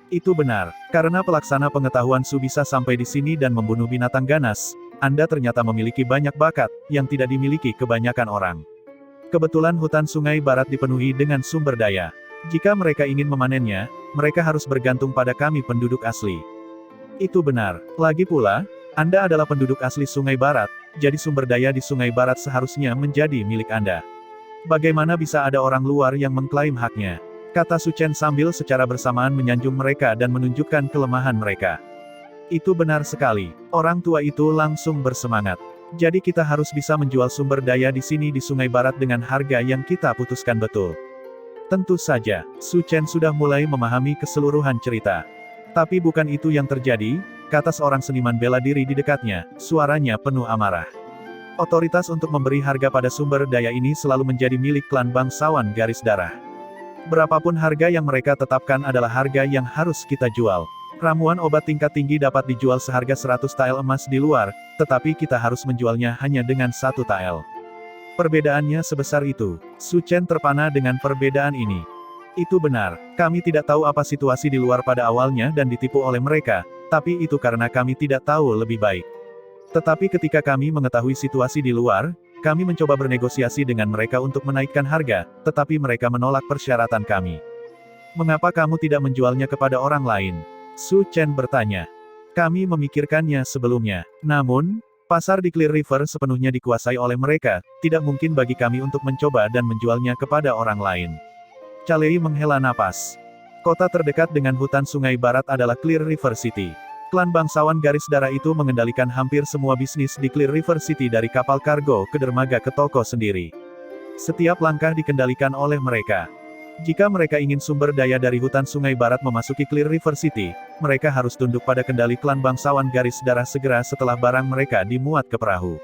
Itu benar. Karena pelaksana pengetahuan Su bisa sampai di sini dan membunuh binatang ganas, Anda ternyata memiliki banyak bakat, yang tidak dimiliki kebanyakan orang. Kebetulan hutan Sungai Barat dipenuhi dengan sumber daya. Jika mereka ingin memanennya, mereka harus bergantung pada kami penduduk asli. Itu benar. Lagi pula, Anda adalah penduduk asli Sungai Barat, jadi sumber daya di Sungai Barat seharusnya menjadi milik Anda. Bagaimana bisa ada orang luar yang mengklaim haknya? Kata Su Chen sambil secara bersamaan menyanjung mereka dan menunjukkan kelemahan mereka. Itu benar sekali. Orang tua itu langsung bersemangat. Jadi kita harus bisa menjual sumber daya di sini di Sungai Barat dengan harga yang kita putuskan betul. Tentu saja, Su Chen sudah mulai memahami keseluruhan cerita. Tapi bukan itu yang terjadi, kata seorang seniman bela diri di dekatnya, suaranya penuh amarah. Otoritas untuk memberi harga pada sumber daya ini selalu menjadi milik klan bangsawan garis darah. Berapapun harga yang mereka tetapkan adalah harga yang harus kita jual. Ramuan obat tingkat tinggi dapat dijual seharga 100 tael emas di luar, tetapi kita harus menjualnya hanya dengan 1 tael. Perbedaannya sebesar itu. Su Chen terpana dengan perbedaan ini. Itu benar, kami tidak tahu apa situasi di luar pada awalnya dan ditipu oleh mereka, tapi itu karena kami tidak tahu lebih baik. Tetapi ketika kami mengetahui situasi di luar, kami mencoba bernegosiasi dengan mereka untuk menaikkan harga, tetapi mereka menolak persyaratan kami. Mengapa kamu tidak menjualnya kepada orang lain? Su Chen bertanya. Kami memikirkannya sebelumnya. Namun, pasar di Clear River sepenuhnya dikuasai oleh mereka, tidak mungkin bagi kami untuk mencoba dan menjualnya kepada orang lain. Calei menghela napas. Kota terdekat dengan hutan sungai barat adalah Clear River City. Klan bangsawan garis darah itu mengendalikan hampir semua bisnis di Clear River City dari kapal kargo ke dermaga ke toko sendiri. Setiap langkah dikendalikan oleh mereka. Jika mereka ingin sumber daya dari hutan sungai barat memasuki Clear River City, mereka harus tunduk pada kendali klan bangsawan garis darah segera setelah barang mereka dimuat ke perahu.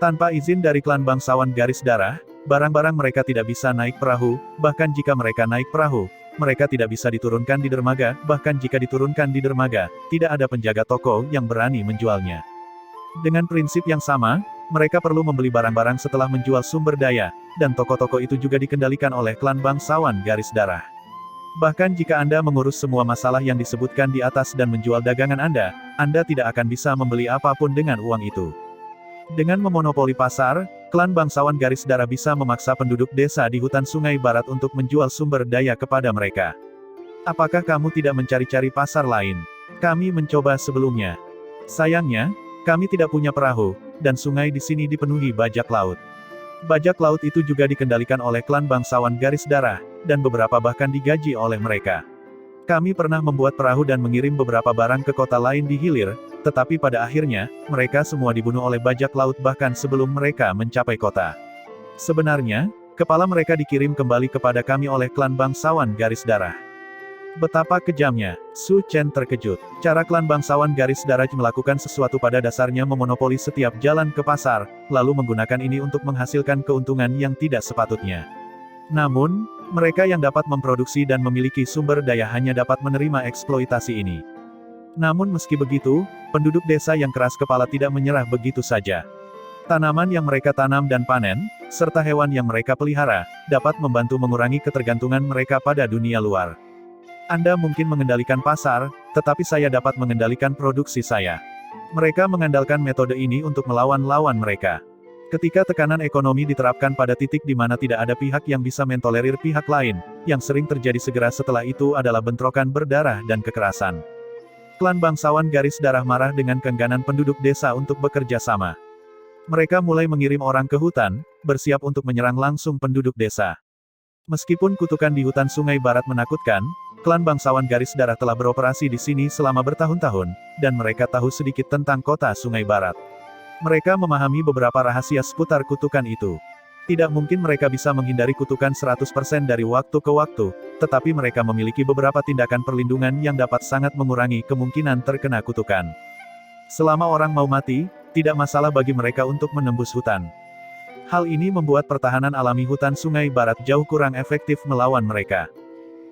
Tanpa izin dari klan bangsawan garis darah, barang-barang mereka tidak bisa naik perahu, bahkan jika mereka naik perahu, mereka tidak bisa diturunkan di dermaga, bahkan jika diturunkan di dermaga, tidak ada penjaga toko yang berani menjualnya. Dengan prinsip yang sama, mereka perlu membeli barang-barang setelah menjual sumber daya, dan toko-toko itu juga dikendalikan oleh klan bangsawan garis darah. Bahkan jika Anda mengurus semua masalah yang disebutkan di atas dan menjual dagangan Anda tidak akan bisa membeli apapun dengan uang itu. Dengan memonopoli pasar, klan bangsawan garis darah bisa memaksa penduduk desa di hutan sungai barat untuk menjual sumber daya kepada mereka. Apakah kamu tidak mencari-cari pasar lain? Kami mencoba sebelumnya. Sayangnya, kami tidak punya perahu, dan sungai di sini dipenuhi bajak laut. Bajak laut itu juga dikendalikan oleh klan bangsawan garis darah, dan beberapa bahkan digaji oleh mereka. Kami pernah membuat perahu dan mengirim beberapa barang ke kota lain di hilir, tetapi pada akhirnya, mereka semua dibunuh oleh bajak laut bahkan sebelum mereka mencapai kota. Sebenarnya, kepala mereka dikirim kembali kepada kami oleh klan bangsawan garis darah. Betapa kejamnya, Su Chen terkejut. Cara klan bangsawan garis darah melakukan sesuatu pada dasarnya memonopoli setiap jalan ke pasar, lalu menggunakan ini untuk menghasilkan keuntungan yang tidak sepatutnya. Namun, mereka yang dapat memproduksi dan memiliki sumber daya hanya dapat menerima eksploitasi ini. Namun meski begitu, penduduk desa yang keras kepala tidak menyerah begitu saja. Tanaman yang mereka tanam dan panen, serta hewan yang mereka pelihara, dapat membantu mengurangi ketergantungan mereka pada dunia luar. Anda mungkin mengendalikan pasar, tetapi saya dapat mengendalikan produksi saya. Mereka mengandalkan metode ini untuk melawan lawan mereka. Ketika tekanan ekonomi diterapkan pada titik di mana tidak ada pihak yang bisa mentolerir pihak lain, yang sering terjadi segera setelah itu adalah bentrokan berdarah dan kekerasan. Klan bangsawan garis darah marah dengan keengganan penduduk desa untuk bekerja sama. Mereka mulai mengirim orang ke hutan, bersiap untuk menyerang langsung penduduk desa. Meskipun kutukan di hutan sungai barat menakutkan, klan bangsawan garis darah telah beroperasi di sini selama bertahun-tahun, dan mereka tahu sedikit tentang kota sungai barat. Mereka memahami beberapa rahasia seputar kutukan itu. Tidak mungkin mereka bisa menghindari kutukan 100% dari waktu ke waktu, tetapi mereka memiliki beberapa tindakan perlindungan yang dapat sangat mengurangi kemungkinan terkena kutukan. Selama orang mau mati, tidak masalah bagi mereka untuk menembus hutan. Hal ini membuat pertahanan alami hutan sungai barat jauh kurang efektif melawan mereka.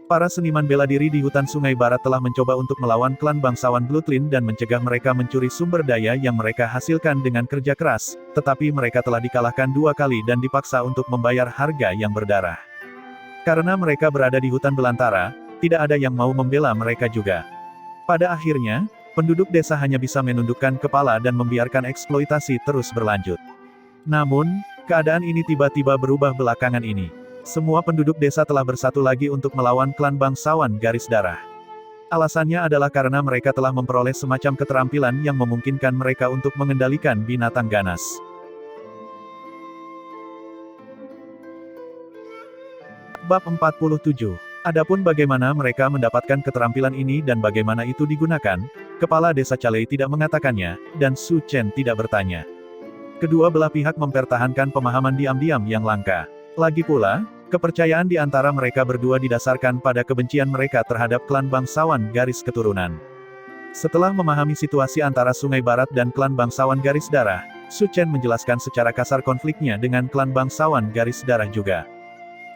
Para seniman bela diri di hutan sungai barat telah mencoba untuk melawan klan bangsawan Bloodline dan mencegah mereka mencuri sumber daya yang mereka hasilkan dengan kerja keras, tetapi mereka telah dikalahkan 2 kali dan dipaksa untuk membayar harga yang berdarah. Karena mereka berada di hutan belantara, tidak ada yang mau membela mereka juga. Pada akhirnya, penduduk desa hanya bisa menundukkan kepala dan membiarkan eksploitasi terus berlanjut. Namun, keadaan ini tiba-tiba berubah belakangan ini. Semua penduduk desa telah bersatu lagi untuk melawan klan bangsawan garis darah. Alasannya adalah karena mereka telah memperoleh semacam keterampilan yang memungkinkan mereka untuk mengendalikan binatang ganas. Bab 47. Adapun bagaimana mereka mendapatkan keterampilan ini dan bagaimana itu digunakan, Kepala Desa Calei tidak mengatakannya, dan Su Chen tidak bertanya. Kedua belah pihak mempertahankan pemahaman diam-diam yang langka. Lagi pula, kepercayaan di antara mereka berdua didasarkan pada kebencian mereka terhadap klan bangsawan garis keturunan. Setelah memahami situasi antara Sungai Barat dan klan bangsawan garis darah, Su Chen menjelaskan secara kasar konfliknya dengan klan bangsawan garis darah juga.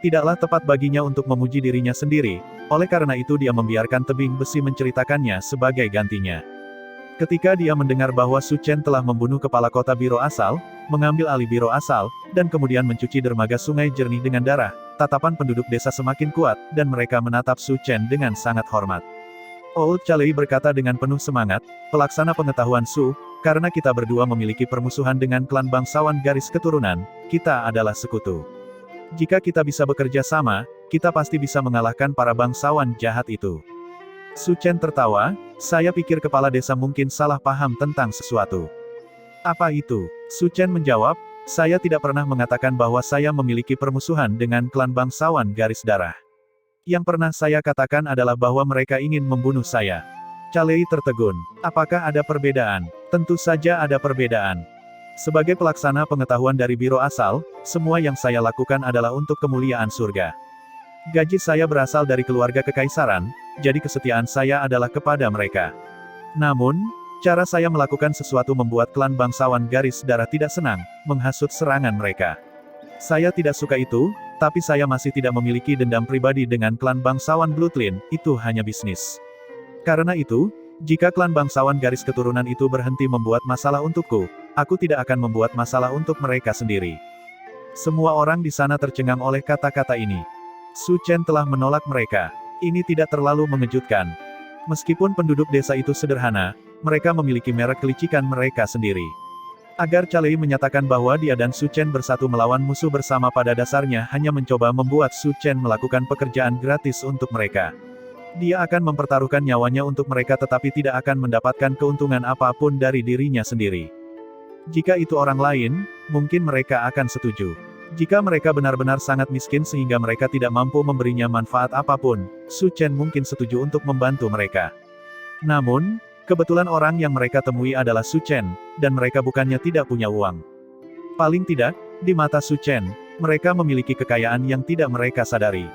Tidaklah tepat baginya untuk memuji dirinya sendiri, oleh karena itu dia membiarkan tebing besi menceritakannya sebagai gantinya. Ketika dia mendengar bahwa Su Chen telah membunuh kepala kota Biro Asal, mengambil alih Biro Asal, dan kemudian mencuci dermaga sungai jernih dengan darah, tatapan penduduk desa semakin kuat, dan mereka menatap Su Chen dengan sangat hormat. Old Chalei berkata dengan penuh semangat, "Pelaksana pengetahuan Su, karena kita berdua memiliki permusuhan dengan klan bangsawan garis keturunan, kita adalah sekutu. Jika kita bisa bekerja sama, kita pasti bisa mengalahkan para bangsawan jahat itu." Su Chen tertawa, "Saya pikir kepala desa mungkin salah paham tentang sesuatu." "Apa itu?" Su Chen menjawab, "Saya tidak pernah mengatakan bahwa saya memiliki permusuhan dengan klan bangsawan garis darah. Yang pernah saya katakan adalah bahwa mereka ingin membunuh saya." Chalei tertegun. "Apakah ada perbedaan?" "Tentu saja ada perbedaan. Sebagai pelaksana pengetahuan dari Biro Asal, semua yang saya lakukan adalah untuk kemuliaan surga. Gaji saya berasal dari keluarga kekaisaran, jadi kesetiaan saya adalah kepada mereka. Namun, cara saya melakukan sesuatu membuat klan bangsawan garis darah tidak senang, menghasut serangan mereka. Saya tidak suka itu, tapi saya masih tidak memiliki dendam pribadi dengan klan bangsawan Bloodline, itu hanya bisnis. Karena itu, jika klan bangsawan garis keturunan itu berhenti membuat masalah untukku, aku tidak akan membuat masalah untuk mereka sendiri." Semua orang di sana tercengang oleh kata-kata ini. Su Chen telah menolak mereka. Ini tidak terlalu mengejutkan. Meskipun penduduk desa itu sederhana, mereka memiliki merek kelicikan mereka sendiri. Agar Chalei menyatakan bahwa dia dan Su Chen bersatu melawan musuh bersama pada dasarnya hanya mencoba membuat Su Chen melakukan pekerjaan gratis untuk mereka. Dia akan mempertaruhkan nyawanya untuk mereka tetapi tidak akan mendapatkan keuntungan apapun dari dirinya sendiri. Jika itu orang lain, mungkin mereka akan setuju. Jika mereka benar-benar sangat miskin sehingga mereka tidak mampu memberinya manfaat apapun, Su Chen mungkin setuju untuk membantu mereka. Namun, kebetulan orang yang mereka temui adalah Su Chen, dan mereka bukannya tidak punya uang. Paling tidak, di mata Su Chen, mereka memiliki kekayaan yang tidak mereka sadari.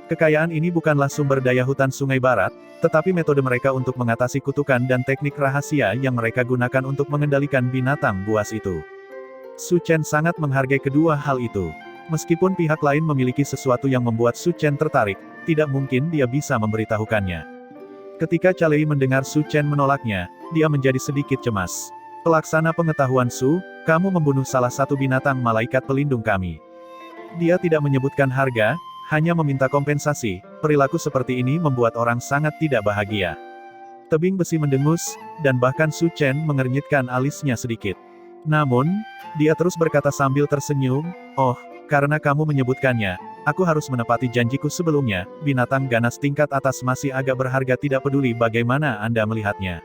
Kekayaan ini bukanlah sumber daya hutan Sungai Barat, tetapi metode mereka untuk mengatasi kutukan dan teknik rahasia yang mereka gunakan untuk mengendalikan binatang buas itu. Su Chen sangat menghargai kedua hal itu. Meskipun pihak lain memiliki sesuatu yang membuat Su Chen tertarik, tidak mungkin dia bisa memberitahukannya. Ketika Chalei mendengar Su Chen menolaknya, dia menjadi sedikit cemas. "Pelaksana pengetahuan Su, kamu membunuh salah satu binatang malaikat pelindung kami." Dia tidak menyebutkan harga, hanya meminta kompensasi. Perilaku seperti ini membuat orang sangat tidak bahagia. Tebing besi mendengus, dan bahkan Su Chen mengernyitkan alisnya sedikit. Namun, dia terus berkata sambil tersenyum, "Oh, karena kamu menyebutkannya, aku harus menepati janjiku sebelumnya, binatang ganas tingkat atas masih agak berharga tidak peduli bagaimana Anda melihatnya.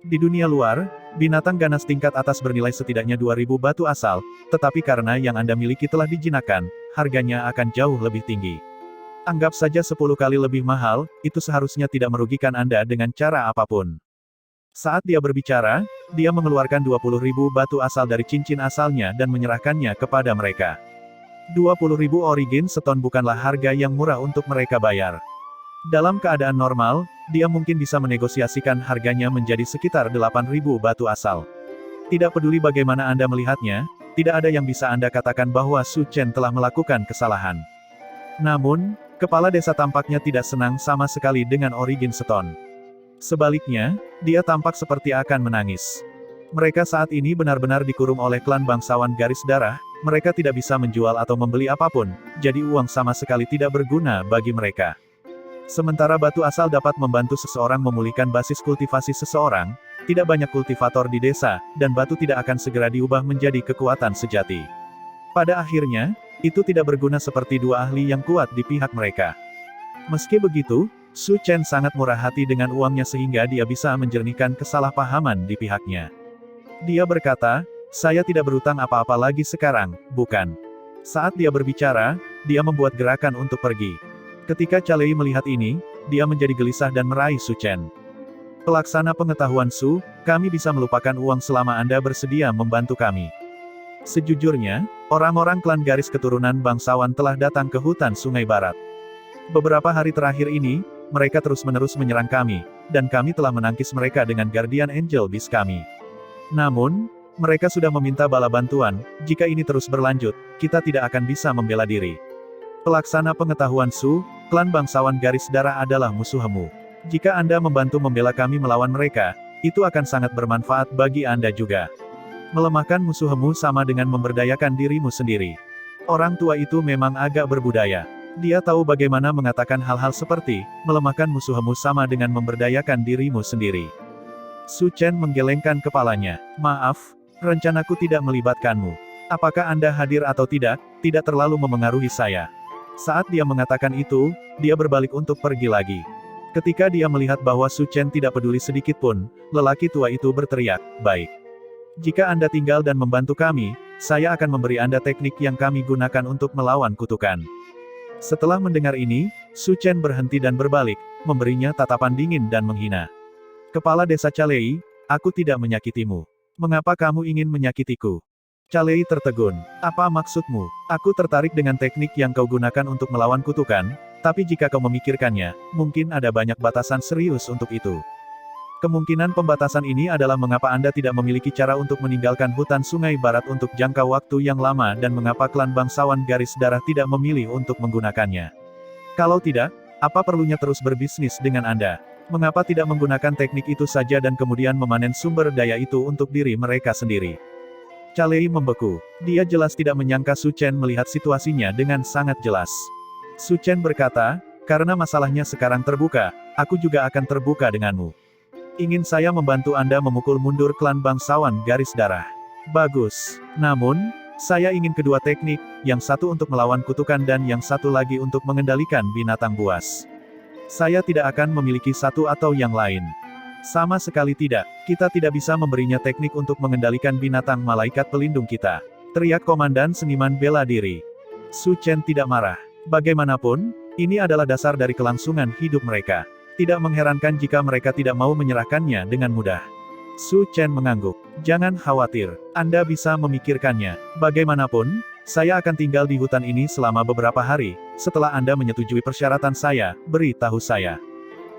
Di dunia luar, binatang ganas tingkat atas bernilai setidaknya 2000 batu asal, tetapi karena yang Anda miliki telah dijinakkan, harganya akan jauh lebih tinggi. Anggap saja 10 kali lebih mahal, itu seharusnya tidak merugikan Anda dengan cara apapun." Saat dia berbicara, dia mengeluarkan 20.000 batu asal dari cincin asalnya dan menyerahkannya kepada mereka. 20.000 origin stone bukanlah harga yang murah untuk mereka bayar. Dalam keadaan normal, dia mungkin bisa menegosiasikan harganya menjadi sekitar 8.000 batu asal. Tidak peduli bagaimana Anda melihatnya, tidak ada yang bisa Anda katakan bahwa Su Chen telah melakukan kesalahan. Namun, kepala desa tampaknya tidak senang sama sekali dengan origin stone. Sebaliknya, dia tampak seperti akan menangis. Mereka saat ini benar-benar dikurung oleh klan bangsawan garis darah, mereka tidak bisa menjual atau membeli apapun, jadi uang sama sekali tidak berguna bagi mereka. Sementara batu asal dapat membantu seseorang memulihkan basis kultivasi seseorang, tidak banyak kultivator di desa, dan batu tidak akan segera diubah menjadi kekuatan sejati. Pada akhirnya, itu tidak berguna seperti dua ahli yang kuat di pihak mereka. Meski begitu, Su Chen sangat murah hati dengan uangnya sehingga dia bisa menjernihkan kesalahpahaman di pihaknya. Dia berkata, "Saya tidak berutang apa-apa lagi sekarang, bukan?" Saat dia berbicara, dia membuat gerakan untuk pergi. Ketika Chalei melihat ini, dia menjadi gelisah dan meraih Su Chen. "Pelaksana pengetahuan Su, kami bisa melupakan uang selama Anda bersedia membantu kami." Sejujurnya, orang-orang klan garis keturunan bangsawan telah datang ke hutan Sungai Barat. Beberapa hari terakhir ini, mereka terus-menerus menyerang kami, dan kami telah menangkis mereka dengan Guardian Angel Beast kami. Namun, Mereka sudah meminta bala bantuan, jika ini terus berlanjut, kita tidak akan bisa membela diri. Pelaksana pengetahuan Su, klan bangsawan garis darah adalah musuhmu. Jika Anda membantu membela kami melawan mereka, itu akan sangat bermanfaat bagi Anda juga. Melemahkan musuhmu sama dengan memberdayakan dirimu sendiri. Orang tua itu memang agak berbudaya. Dia tahu bagaimana mengatakan hal-hal seperti, melemahkan musuhmu sama dengan memberdayakan dirimu sendiri. Su Chen menggelengkan kepalanya. Maaf, rencanaku tidak melibatkanmu. Apakah Anda hadir atau tidak terlalu memengaruhi saya. Saat dia mengatakan itu, dia berbalik untuk pergi lagi. Ketika dia melihat bahwa Su Chen tidak peduli sedikit pun, lelaki tua itu berteriak, baik. Jika Anda tinggal dan membantu kami, saya akan memberi Anda teknik yang kami gunakan untuk melawan kutukan. Setelah mendengar ini, Su Chen berhenti dan berbalik, memberinya tatapan dingin dan menghina. Kepala desa Calei, aku tidak menyakitimu. Mengapa kamu ingin menyakitiku? Calei tertegun. Apa maksudmu? Aku tertarik dengan teknik yang kau gunakan untuk melawan kutukan, tapi jika kau memikirkannya, mungkin ada banyak batasan serius untuk itu. Kemungkinan pembatasan ini adalah mengapa Anda tidak memiliki cara untuk meninggalkan hutan Sungai Barat untuk jangka waktu yang lama dan mengapa klan bangsawan garis darah tidak memilih untuk menggunakannya. Kalau tidak, apa perlunya terus berbisnis dengan Anda? Mengapa tidak menggunakan teknik itu saja dan kemudian memanen sumber daya itu untuk diri mereka sendiri? Calei membeku. Dia jelas tidak menyangka Su Chen melihat situasinya dengan sangat jelas. Su Chen berkata, karena masalahnya sekarang terbuka, aku juga akan terbuka denganmu. Ingin saya membantu Anda memukul mundur klan bangsawan garis darah. Bagus. Namun, saya ingin kedua teknik, yang satu untuk melawan kutukan dan yang satu lagi untuk mengendalikan binatang buas. Saya tidak akan memiliki satu atau yang lain. Sama sekali tidak, kita tidak bisa memberinya teknik untuk mengendalikan binatang malaikat pelindung kita. Teriak komandan seniman bela diri. Su Chen tidak marah. Bagaimanapun, ini adalah dasar dari kelangsungan hidup mereka. Tidak mengherankan jika mereka tidak mau menyerahkannya dengan mudah. Su Chen mengangguk. Jangan khawatir, Anda bisa memikirkannya. Bagaimanapun, saya akan tinggal di hutan ini selama beberapa hari. Setelah Anda menyetujui persyaratan saya, beritahu saya.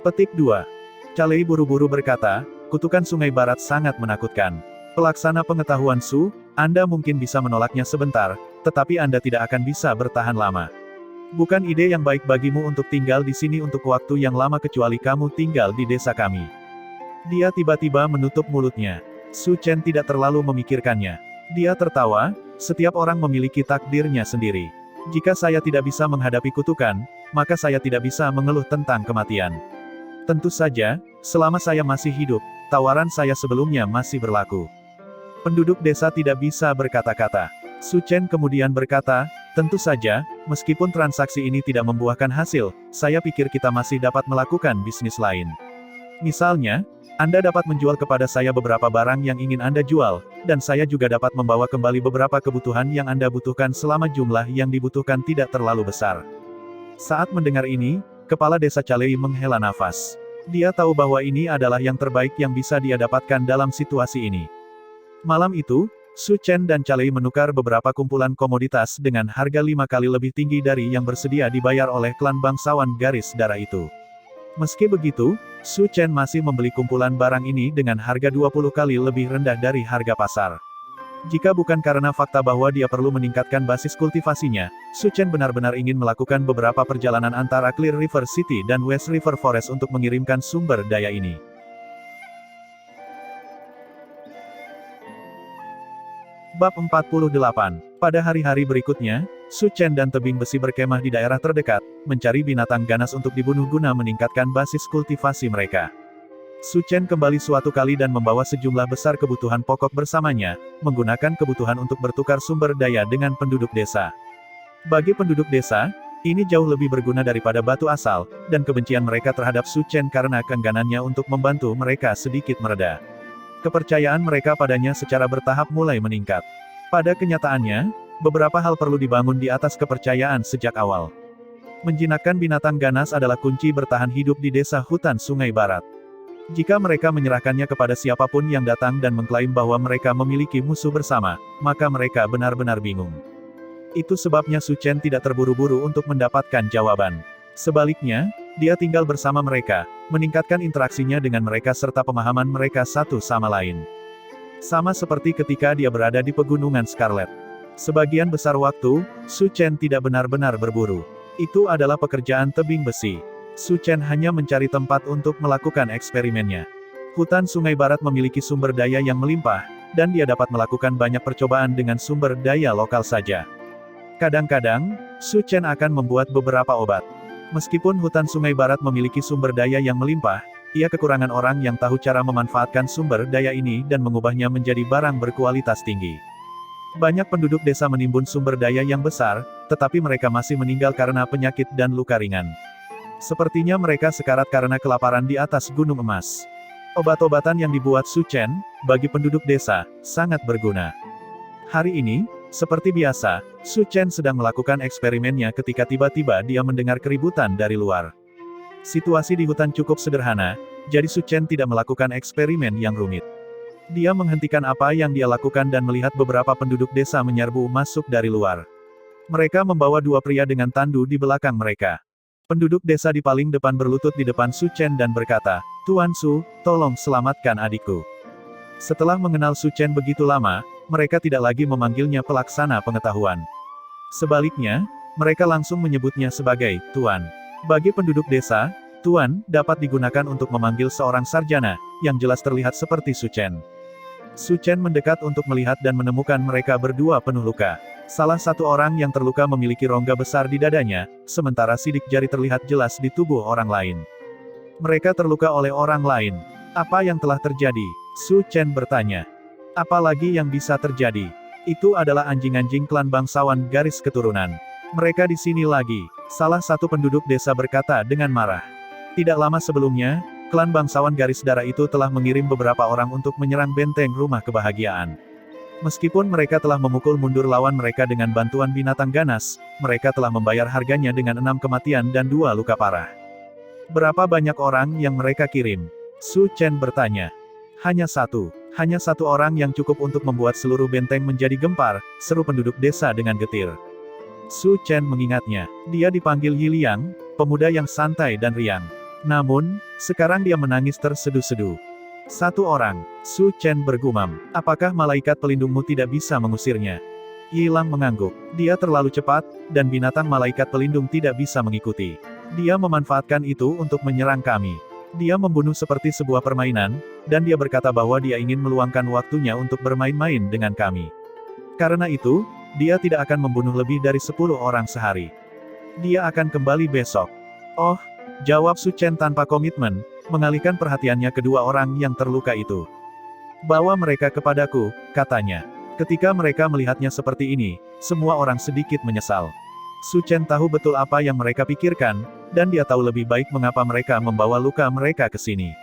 Petik 2. Calei buru-buru berkata, kutukan Sungai Barat sangat menakutkan. Pelaksana pengetahuan Su, Anda mungkin bisa menolaknya sebentar, tetapi Anda tidak akan bisa bertahan lama. Bukan ide yang baik bagimu untuk tinggal di sini untuk waktu yang lama kecuali kamu tinggal di desa kami. Dia tiba-tiba menutup mulutnya. Su Chen tidak terlalu memikirkannya. Dia tertawa, setiap orang memiliki takdirnya sendiri. Jika saya tidak bisa menghadapi kutukan, maka saya tidak bisa mengeluh tentang kematian. Tentu saja, selama saya masih hidup, tawaran saya sebelumnya masih berlaku. Penduduk desa tidak bisa berkata-kata. Su Chen kemudian berkata, tentu saja, meskipun transaksi ini tidak membuahkan hasil, saya pikir kita masih dapat melakukan bisnis lain. Misalnya, Anda dapat menjual kepada saya beberapa barang yang ingin Anda jual, dan saya juga dapat membawa kembali beberapa kebutuhan yang Anda butuhkan selama jumlah yang dibutuhkan tidak terlalu besar. Saat mendengar ini, Kepala Desa Calei menghela nafas. Dia tahu bahwa ini adalah yang terbaik yang bisa dia dapatkan dalam situasi ini. Malam itu, Su Chen dan Calei menukar beberapa kumpulan komoditas dengan harga 5 kali lebih tinggi dari yang bersedia dibayar oleh klan bangsawan garis darah itu. Meski begitu, Su Chen masih membeli kumpulan barang ini dengan harga 20 kali lebih rendah dari harga pasar. Jika bukan karena fakta bahwa dia perlu meningkatkan basis kultivasinya, Su Chen benar-benar ingin melakukan beberapa perjalanan antara Clear River City dan West River Forest untuk mengirimkan sumber daya ini. Bab 48. Pada hari-hari berikutnya, Su Chen dan tebing besi berkemah di daerah terdekat, mencari binatang ganas untuk dibunuh guna meningkatkan basis kultivasi mereka. Su Chen kembali suatu kali dan membawa sejumlah besar kebutuhan pokok bersamanya, menggunakan kebutuhan untuk bertukar sumber daya dengan penduduk desa. Bagi penduduk desa, ini jauh lebih berguna daripada batu asal, dan kebencian mereka terhadap Su Chen karena keengganannya untuk membantu mereka sedikit mereda. Kepercayaan mereka padanya secara bertahap mulai meningkat. Pada kenyataannya, beberapa hal perlu dibangun di atas kepercayaan sejak awal. Menjinakkan binatang ganas adalah kunci bertahan hidup di desa hutan Sungai Barat. Jika mereka menyerahkannya kepada siapapun yang datang dan mengklaim bahwa mereka memiliki musuh bersama, maka mereka benar-benar bingung. Itu sebabnya Su Chen tidak terburu-buru untuk mendapatkan jawaban. Sebaliknya, dia tinggal bersama mereka, meningkatkan interaksinya dengan mereka serta pemahaman mereka satu sama lain. Sama seperti ketika dia berada di pegunungan Scarlet. Sebagian besar waktu, Su Chen tidak benar-benar berburu. Itu adalah pekerjaan tebing besi. Su Chen hanya mencari tempat untuk melakukan eksperimennya. Hutan Sungai Barat memiliki sumber daya yang melimpah, dan dia dapat melakukan banyak percobaan dengan sumber daya lokal saja. Kadang-kadang, Su Chen akan membuat beberapa obat. Meskipun hutan Sungai Barat memiliki sumber daya yang melimpah, ia kekurangan orang yang tahu cara memanfaatkan sumber daya ini dan mengubahnya menjadi barang berkualitas tinggi. Banyak penduduk desa menimbun sumber daya yang besar, tetapi mereka masih meninggal karena penyakit dan luka ringan. Sepertinya mereka sekarat karena kelaparan di atas gunung emas. Obat-obatan yang dibuat Su Chen, bagi penduduk desa, sangat berguna. Hari ini, seperti biasa, Su Chen sedang melakukan eksperimennya ketika tiba-tiba dia mendengar keributan dari luar. Situasi di hutan cukup sederhana, jadi Su Chen tidak melakukan eksperimen yang rumit. Dia menghentikan apa yang dia lakukan dan melihat beberapa penduduk desa menyerbu masuk dari luar. Mereka membawa dua pria dengan tandu di belakang mereka. Penduduk desa di paling depan berlutut di depan Su Chen dan berkata, "Tuan Su, tolong selamatkan adikku." Setelah mengenal Su Chen begitu lama, mereka tidak lagi memanggilnya pelaksana pengetahuan. Sebaliknya, mereka langsung menyebutnya sebagai Tuan. Bagi penduduk desa, Tuan dapat digunakan untuk memanggil seorang sarjana, yang jelas terlihat seperti Su Chen. Su Chen mendekat untuk melihat dan menemukan mereka berdua penuh luka. Salah satu orang yang terluka memiliki rongga besar di dadanya, sementara sidik jari terlihat jelas di tubuh orang lain. Mereka terluka oleh orang lain. Apa yang telah terjadi? Su Chen bertanya. Apalagi yang bisa terjadi? Itu adalah anjing-anjing klan bangsawan garis keturunan. Mereka di sini lagi. Salah satu penduduk desa berkata dengan marah. Tidak lama sebelumnya, klan bangsawan garis darah itu telah mengirim beberapa orang untuk menyerang benteng rumah kebahagiaan. Meskipun mereka telah memukul mundur lawan mereka dengan bantuan binatang ganas, mereka telah membayar harganya dengan 6 kematian dan 2 luka parah. Berapa banyak orang yang mereka kirim? Su Chen bertanya. Hanya satu orang yang cukup untuk membuat seluruh benteng menjadi gempar, seru penduduk desa dengan getir. Su Chen mengingatnya. Dia dipanggil Yi Liang, pemuda yang santai dan riang. Namun, sekarang dia menangis terseduh-seduh. Satu orang, Su Chen bergumam. Apakah malaikat pelindungmu tidak bisa mengusirnya? Yi Liang mengangguk. Dia terlalu cepat, dan binatang malaikat pelindung tidak bisa mengikuti. Dia memanfaatkan itu untuk menyerang kami. Dia membunuh seperti sebuah permainan, dan dia berkata bahwa dia ingin meluangkan waktunya untuk bermain-main dengan kami. Karena itu, dia tidak akan membunuh lebih dari 10 orang sehari. Dia akan kembali besok. Oh, jawab Su Chen tanpa komitmen, mengalihkan perhatiannya kedua orang yang terluka itu. Bawa mereka kepadaku, katanya. Ketika mereka melihatnya seperti ini, semua orang sedikit menyesal. Su Chen tahu betul apa yang mereka pikirkan, dan dia tahu lebih baik mengapa mereka membawa luka mereka ke sini.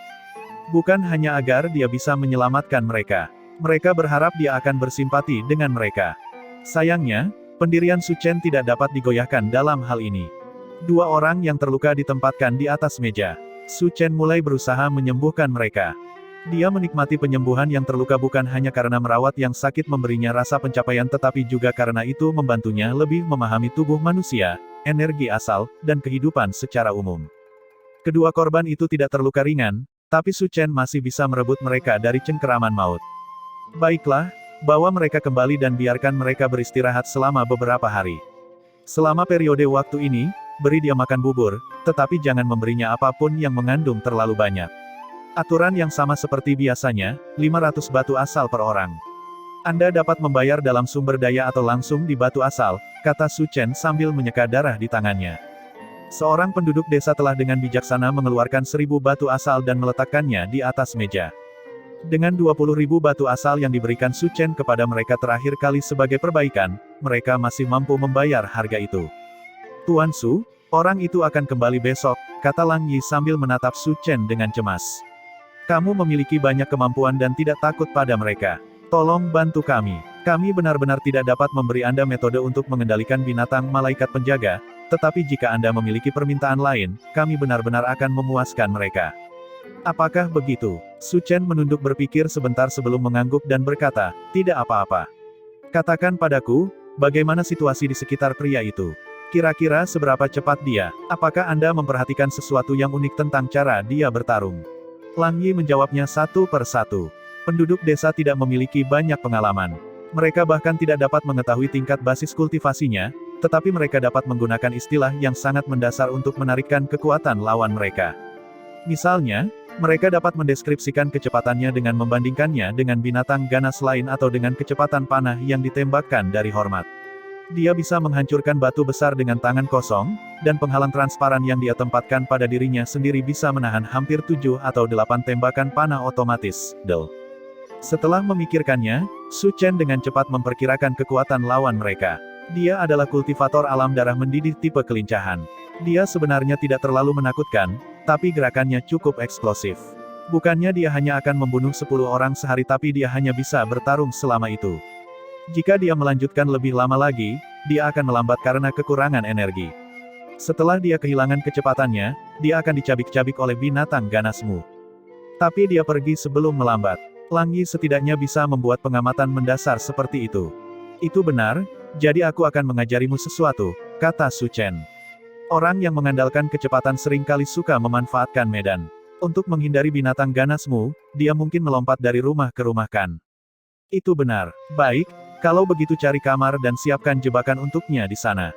Bukan hanya agar dia bisa menyelamatkan mereka. Mereka berharap dia akan bersimpati dengan mereka. Sayangnya, pendirian Su Chen tidak dapat digoyahkan dalam hal ini. Dua orang yang terluka ditempatkan di atas meja. Su Chen mulai berusaha menyembuhkan mereka. Dia menikmati penyembuhan yang terluka bukan hanya karena merawat yang sakit memberinya rasa pencapaian tetapi juga karena itu membantunya lebih memahami tubuh manusia, energi asal, dan kehidupan secara umum. Kedua korban itu tidak terluka ringan, tapi Su Chen masih bisa merebut mereka dari cengkeraman maut. Baiklah, bawa mereka kembali dan biarkan mereka beristirahat selama beberapa hari. Selama periode waktu ini, beri dia makan bubur, tetapi jangan memberinya apapun yang mengandung terlalu banyak. Aturan yang sama seperti biasanya, 500 batu asal per orang. Anda dapat membayar dalam sumber daya atau langsung di batu asal, kata Su Chen sambil menyeka darah di tangannya. Seorang penduduk desa telah dengan bijaksana mengeluarkan 1000 batu asal dan meletakkannya di atas meja. Dengan 20.000 batu asal yang diberikan Su Chen kepada mereka terakhir kali sebagai perbaikan, mereka masih mampu membayar harga itu. Tuan Su, orang itu akan kembali besok, kata Lang Yi sambil menatap Su Chen dengan cemas. Kamu memiliki banyak kemampuan dan tidak takut pada mereka. Tolong bantu kami. Kami benar-benar tidak dapat memberi Anda metode untuk mengendalikan binatang malaikat penjaga, tetapi jika Anda memiliki permintaan lain, kami benar-benar akan memuaskan mereka. Apakah begitu? Su Chen menunduk berpikir sebentar sebelum mengangguk dan berkata, tidak apa-apa. Katakan padaku, bagaimana situasi di sekitar pria itu? Kira-kira seberapa cepat dia? Apakah Anda memperhatikan sesuatu yang unik tentang cara dia bertarung? Lang Yi menjawabnya satu per satu. Penduduk desa tidak memiliki banyak pengalaman. Mereka bahkan tidak dapat mengetahui tingkat basis kultivasinya, tetapi mereka dapat menggunakan istilah yang sangat mendasar untuk menarikkan kekuatan lawan mereka. Misalnya, mereka dapat mendeskripsikan kecepatannya dengan membandingkannya dengan binatang ganas lain atau dengan kecepatan panah yang ditembakkan dari hormat. Dia bisa menghancurkan batu besar dengan tangan kosong, dan penghalang transparan yang dia tempatkan pada dirinya sendiri bisa menahan hampir 7 atau 8 tembakan panah otomatis. Setelah memikirkannya, Su Chen dengan cepat memperkirakan kekuatan lawan mereka. Dia adalah kultivator alam darah mendidih tipe kelincahan. Dia sebenarnya tidak terlalu menakutkan, tapi gerakannya cukup eksplosif. Bukannya dia hanya akan membunuh 10 orang sehari, tapi dia hanya bisa bertarung selama itu. Jika dia melanjutkan lebih lama lagi, dia akan melambat karena kekurangan energi. Setelah dia kehilangan kecepatannya, dia akan dicabik-cabik oleh binatang ganasmu. Tapi dia pergi sebelum melambat. Langyi setidaknya bisa membuat pengamatan mendasar seperti itu. Itu benar, jadi aku akan mengajarimu sesuatu, kata Su Chen. Orang yang mengandalkan kecepatan seringkali suka memanfaatkan medan. Untuk menghindari binatang ganasmu, dia mungkin melompat dari rumah ke rumah kan. Itu benar. Baik, kalau begitu cari kamar dan siapkan jebakan untuknya di sana.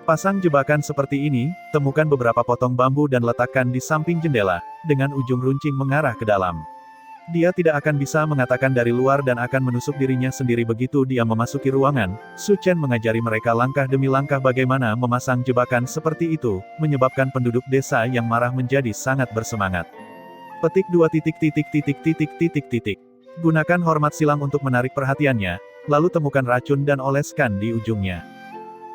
Pasang jebakan seperti ini, temukan beberapa potong bambu dan letakkan di samping jendela, dengan ujung runcing mengarah ke dalam. Dia tidak akan bisa mengatakan dari luar dan akan menusuk dirinya sendiri begitu dia memasuki ruangan. Su Chen mengajari mereka langkah demi langkah bagaimana memasang jebakan seperti itu, menyebabkan penduduk desa yang marah menjadi sangat bersemangat. Petik 2. Gunakan hormat silang untuk menarik perhatiannya, lalu temukan racun dan oleskan di ujungnya.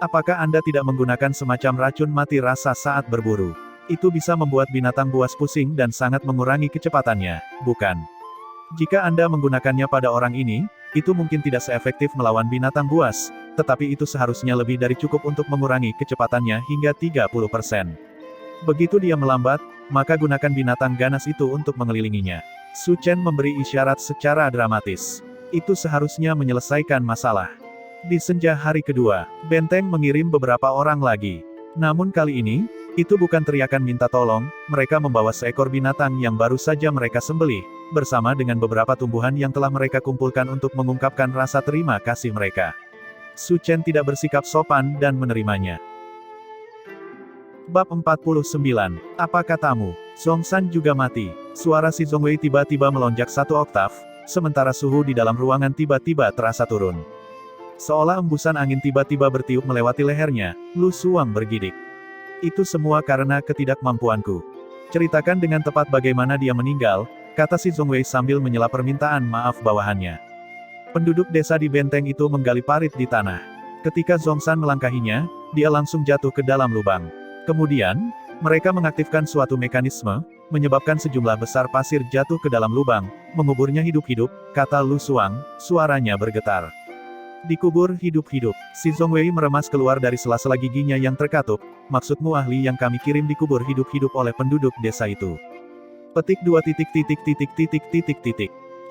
Apakah Anda tidak menggunakan semacam racun mati rasa saat berburu? Itu bisa membuat binatang buas pusing dan sangat mengurangi kecepatannya, bukan? Jika Anda menggunakannya pada orang ini, itu mungkin tidak seefektif melawan binatang buas, tetapi itu seharusnya lebih dari cukup untuk mengurangi kecepatannya hingga 30%. Begitu dia melambat, maka gunakan binatang ganas itu untuk mengelilinginya. Su Chen memberi isyarat secara dramatis. Itu seharusnya menyelesaikan masalah. Di senja hari kedua, benteng mengirim beberapa orang lagi. Namun kali ini, itu bukan teriakan minta tolong, mereka membawa seekor binatang yang baru saja mereka sembelih, bersama dengan beberapa tumbuhan yang telah mereka kumpulkan untuk mengungkapkan rasa terima kasih mereka. Su Chen tidak bersikap sopan dan menerimanya. Bab 49. Apa katamu? Zhongshan juga mati. Suara si Zhongwei tiba-tiba melonjak 1 oktav, sementara suhu di dalam ruangan tiba-tiba terasa turun. Seolah embusan angin tiba-tiba bertiup melewati lehernya, Lu Suang bergidik. Itu semua karena ketidakmampuanku. Ceritakan dengan tepat bagaimana dia meninggal, kata si Zhongwei sambil menyela permintaan maaf bawahannya. Penduduk desa di benteng itu menggali parit di tanah. Ketika Zhongshan melangkahinya, dia langsung jatuh ke dalam lubang. Kemudian, mereka mengaktifkan suatu mekanisme, menyebabkan sejumlah besar pasir jatuh ke dalam lubang, menguburnya hidup-hidup, kata Lu Suang, suaranya bergetar. Dikubur hidup-hidup. Si Zhongwei meremas keluar dari sela-sela giginya yang terkatup, maksudmu ahli yang kami kirim dikubur hidup-hidup oleh penduduk desa itu. Petik 2.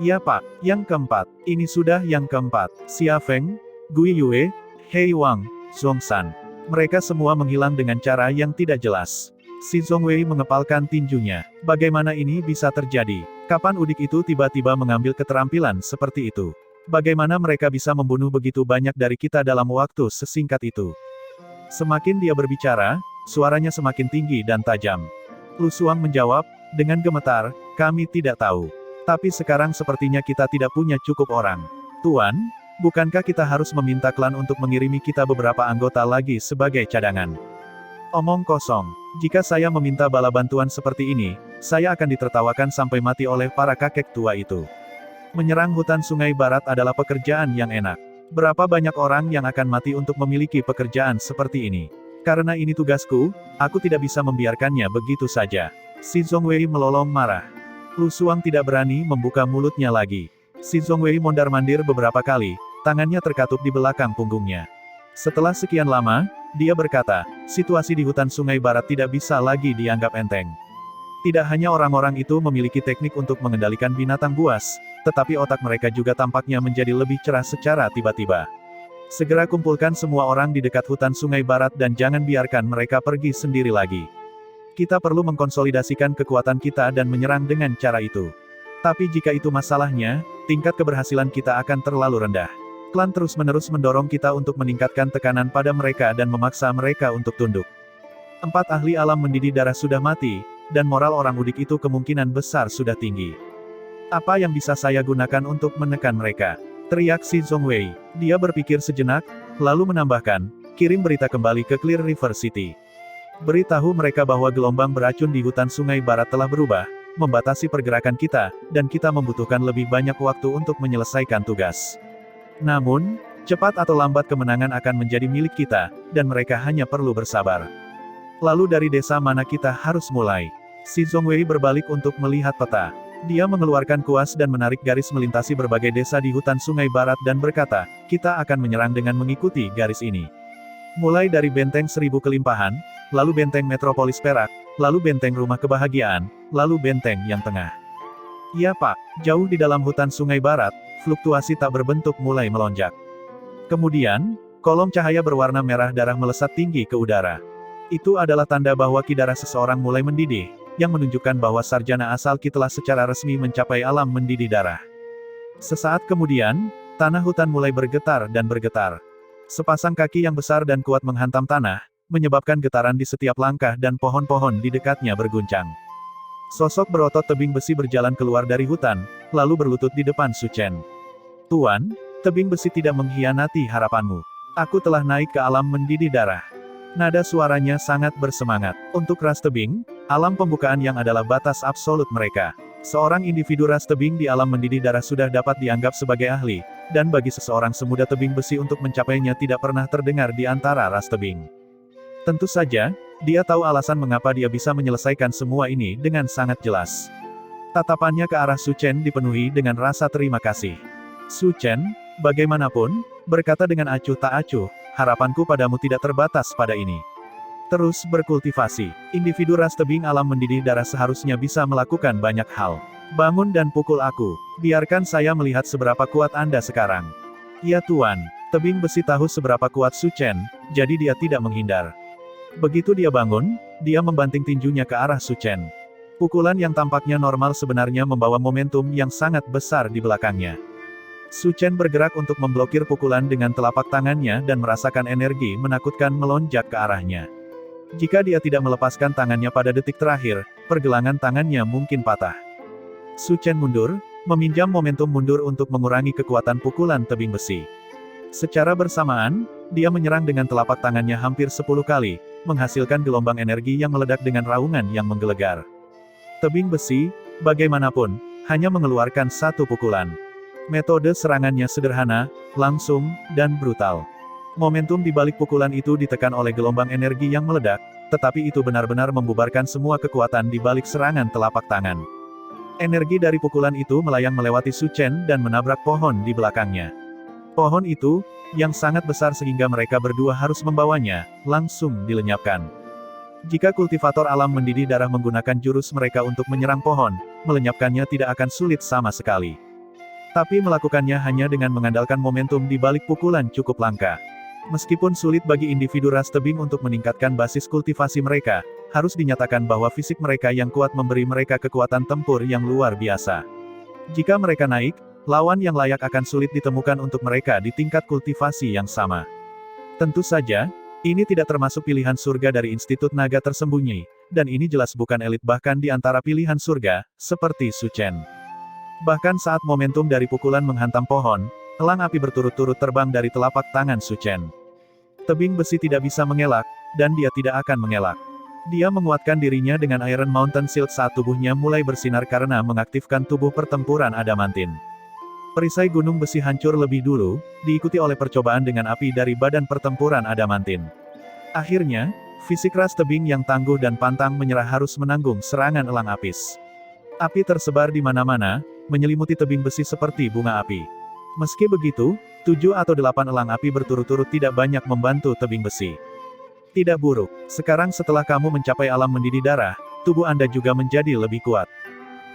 Ya Pak, yang keempat. Ini sudah yang keempat. Xia Feng, Gui Yue, Hei Wang, Zhongshan. Mereka semua menghilang dengan cara yang tidak jelas. Si Zhongwei mengepalkan tinjunya. Bagaimana ini bisa terjadi? Kapan udik itu tiba-tiba mengambil keterampilan seperti itu? Bagaimana mereka bisa membunuh begitu banyak dari kita dalam waktu sesingkat itu? Semakin dia berbicara, suaranya semakin tinggi dan tajam. Lu Suang menjawab, dengan gemetar, kami tidak tahu. Tapi sekarang sepertinya kita tidak punya cukup orang. Tuan, bukankah kita harus meminta klan untuk mengirimi kita beberapa anggota lagi sebagai cadangan? Omong kosong. Jika saya meminta bala bantuan seperti ini, saya akan ditertawakan sampai mati oleh para kakek tua itu. Menyerang hutan Sungai Barat adalah pekerjaan yang enak. Berapa banyak orang yang akan mati untuk memiliki pekerjaan seperti ini? Karena ini tugasku, aku tidak bisa membiarkannya begitu saja. Si Zhongwei melolong marah. Lu Suang tidak berani membuka mulutnya lagi. Si Zhongwei mondar-mandir beberapa kali, tangannya terkatup di belakang punggungnya. Setelah sekian lama, dia berkata, situasi di hutan Sungai Barat tidak bisa lagi dianggap enteng. Tidak hanya orang-orang itu memiliki teknik untuk mengendalikan binatang buas, tetapi otak mereka juga tampaknya menjadi lebih cerah secara tiba-tiba. Segera kumpulkan semua orang di dekat hutan Sungai Barat dan jangan biarkan mereka pergi sendiri lagi. Kita perlu mengkonsolidasikan kekuatan kita dan menyerang dengan cara itu. Tapi jika itu masalahnya, tingkat keberhasilan kita akan terlalu rendah. Klan terus-menerus mendorong kita untuk meningkatkan tekanan pada mereka dan memaksa mereka untuk tunduk. 4 ahli alam mendidih darah sudah mati, dan moral orang udik itu kemungkinan besar sudah tinggi. Apa yang bisa saya gunakan untuk menekan mereka? Teriak si Zhongwei. Dia berpikir sejenak, lalu menambahkan, kirim berita kembali ke Clear River City. Beritahu mereka bahwa gelombang beracun di hutan Sungai Barat telah berubah, membatasi pergerakan kita, dan kita membutuhkan lebih banyak waktu untuk menyelesaikan tugas. Namun, cepat atau lambat kemenangan akan menjadi milik kita, dan mereka hanya perlu bersabar. Lalu dari desa mana kita harus mulai? Si Zhongwei berbalik untuk melihat peta. Dia mengeluarkan kuas dan menarik garis melintasi berbagai desa di hutan Sungai Barat dan berkata, kita akan menyerang dengan mengikuti garis ini. Mulai dari benteng 1000 kelimpahan, lalu benteng metropolis perak, lalu benteng rumah kebahagiaan, lalu benteng yang tengah. Iya Pak, jauh di dalam hutan Sungai Barat, fluktuasi tak berbentuk mulai melonjak. Kemudian, kolom cahaya berwarna merah darah melesat tinggi ke udara. Itu adalah tanda bahwa ki darah seseorang mulai mendidih, yang menunjukkan bahwa sarjana asal ki telah secara resmi mencapai alam mendidih darah. Sesaat kemudian, tanah hutan mulai bergetar dan bergetar. Sepasang kaki yang besar dan kuat menghantam tanah, menyebabkan getaran di setiap langkah dan pohon-pohon di dekatnya berguncang. Sosok berotot tebing besi berjalan keluar dari hutan, lalu berlutut di depan Su Chen. Tuan, tebing besi tidak mengkhianati harapanmu. Aku telah naik ke alam mendidih darah. Nada suaranya sangat bersemangat. Untuk ras tebing, alam pembukaan yang adalah batas absolut mereka. Seorang individu ras tebing di alam mendidih darah sudah dapat dianggap sebagai ahli, dan bagi seseorang semuda tebing besi untuk mencapainya tidak pernah terdengar di antara ras tebing. Tentu saja, dia tahu alasan mengapa dia bisa menyelesaikan semua ini dengan sangat jelas. Tatapannya ke arah Su Chen dipenuhi dengan rasa terima kasih. Su Chen, bagaimanapun, berkata dengan acuh tak acuh, harapanku padamu tidak terbatas pada ini. Terus berkultivasi. Individu ras tebing alam mendidih darah seharusnya bisa melakukan banyak hal. Bangun dan pukul aku. Biarkan saya melihat seberapa kuat Anda sekarang. Ya Tuan, tebing besi tahu seberapa kuat Su Chen, jadi dia tidak menghindar. Begitu dia bangun, dia membanting tinjunya ke arah Su Chen. Pukulan yang tampaknya normal sebenarnya membawa momentum yang sangat besar di belakangnya. Su Chen bergerak untuk memblokir pukulan dengan telapak tangannya dan merasakan energi menakutkan melonjak ke arahnya. Jika dia tidak melepaskan tangannya pada detik terakhir, pergelangan tangannya mungkin patah. Su Chen mundur, meminjam momentum mundur untuk mengurangi kekuatan pukulan tebing besi. Secara bersamaan, dia menyerang dengan telapak tangannya hampir 10 kali, menghasilkan gelombang energi yang meledak dengan raungan yang menggelegar. Tebing besi, bagaimanapun, hanya mengeluarkan satu pukulan. Metode serangannya sederhana, langsung, dan brutal. Momentum di balik pukulan itu ditekan oleh gelombang energi yang meledak, tetapi itu benar-benar membubarkan semua kekuatan di balik serangan telapak tangan. Energi dari pukulan itu melayang melewati Su Chen dan menabrak pohon di belakangnya. Pohon itu, yang sangat besar sehingga mereka berdua harus membawanya, langsung dilenyapkan. Jika kultivator alam mendidih darah menggunakan jurus mereka untuk menyerang pohon, melenyapkannya tidak akan sulit sama sekali. Tapi melakukannya hanya dengan mengandalkan momentum di balik pukulan cukup langka. Meskipun sulit bagi individu ras tebing untuk meningkatkan basis kultivasi mereka, harus dinyatakan bahwa fisik mereka yang kuat memberi mereka kekuatan tempur yang luar biasa. Jika mereka naik, lawan yang layak akan sulit ditemukan untuk mereka di tingkat kultivasi yang sama. Tentu saja, ini tidak termasuk pilihan surga dari Institut Naga Tersembunyi, dan ini jelas bukan elit bahkan di antara pilihan surga, seperti Su Chen. Bahkan saat momentum dari pukulan menghantam pohon, elang api berturut-turut terbang dari telapak tangan Su Chen. Tebing besi tidak bisa mengelak, dan dia tidak akan mengelak. Dia menguatkan dirinya dengan Iron Mountain Shield saat tubuhnya mulai bersinar karena mengaktifkan tubuh pertempuran adamantin. Perisai gunung besi hancur lebih dulu, diikuti oleh percobaan dengan api dari badan pertempuran adamantin. Akhirnya, fisik ras tebing yang tangguh dan pantang menyerah harus menanggung serangan elang apis. Api tersebar di mana-mana, menyelimuti tebing besi seperti bunga api. Meski begitu, 7 atau 8 elang api berturut-turut tidak banyak membantu tebing besi. Tidak buruk, sekarang setelah kamu mencapai alam mendidih darah, tubuh Anda juga menjadi lebih kuat.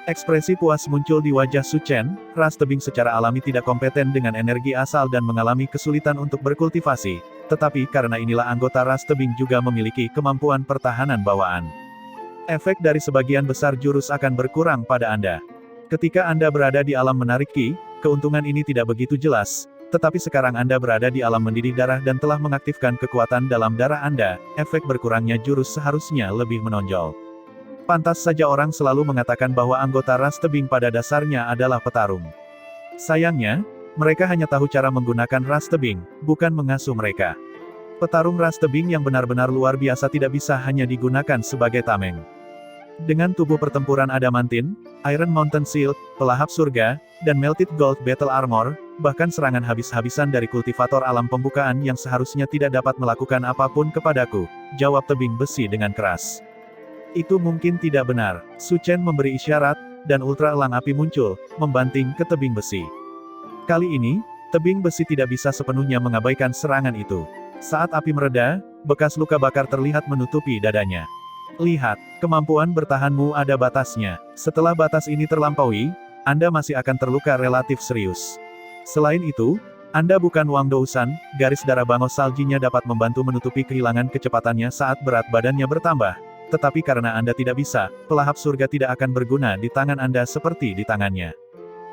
Ekspresi puas muncul di wajah Su Chen, ras tebing secara alami tidak kompeten dengan energi asal dan mengalami kesulitan untuk berkultivasi, tetapi karena inilah anggota ras tebing juga memiliki kemampuan pertahanan bawaan. Efek dari sebagian besar jurus akan berkurang pada Anda. Ketika Anda berada di alam menarik Ki, keuntungan ini tidak begitu jelas, tetapi sekarang Anda berada di alam mendidih darah dan telah mengaktifkan kekuatan dalam darah Anda, efek berkurangnya jurus seharusnya lebih menonjol. Pantas saja orang selalu mengatakan bahwa anggota ras tebing pada dasarnya adalah petarung. Sayangnya, mereka hanya tahu cara menggunakan ras tebing, bukan mengasuh mereka. Petarung ras tebing yang benar-benar luar biasa tidak bisa hanya digunakan sebagai tameng. Dengan tubuh pertempuran adamantin, Iron Mountain Shield, pelahap surga, dan Melted Gold Battle Armor, bahkan serangan habis-habisan dari kultivator alam pembukaan yang seharusnya tidak dapat melakukan apapun kepadaku, jawab tebing besi dengan keras. Itu mungkin tidak benar. Su Chen memberi isyarat, dan ultra elang api muncul, membanting ke tebing besi. Kali ini, tebing besi tidak bisa sepenuhnya mengabaikan serangan itu. Saat api mereda, bekas luka bakar terlihat menutupi dadanya. Lihat, kemampuan bertahanmu ada batasnya. Setelah batas ini terlampaui, Anda masih akan terluka relatif serius. Selain itu, Anda bukan Wang Dousan, garis darah bangos saljinya dapat membantu menutupi kehilangan kecepatannya saat berat badannya bertambah. Tetapi karena Anda tidak bisa, pelahap surga tidak akan berguna di tangan Anda seperti di tangannya.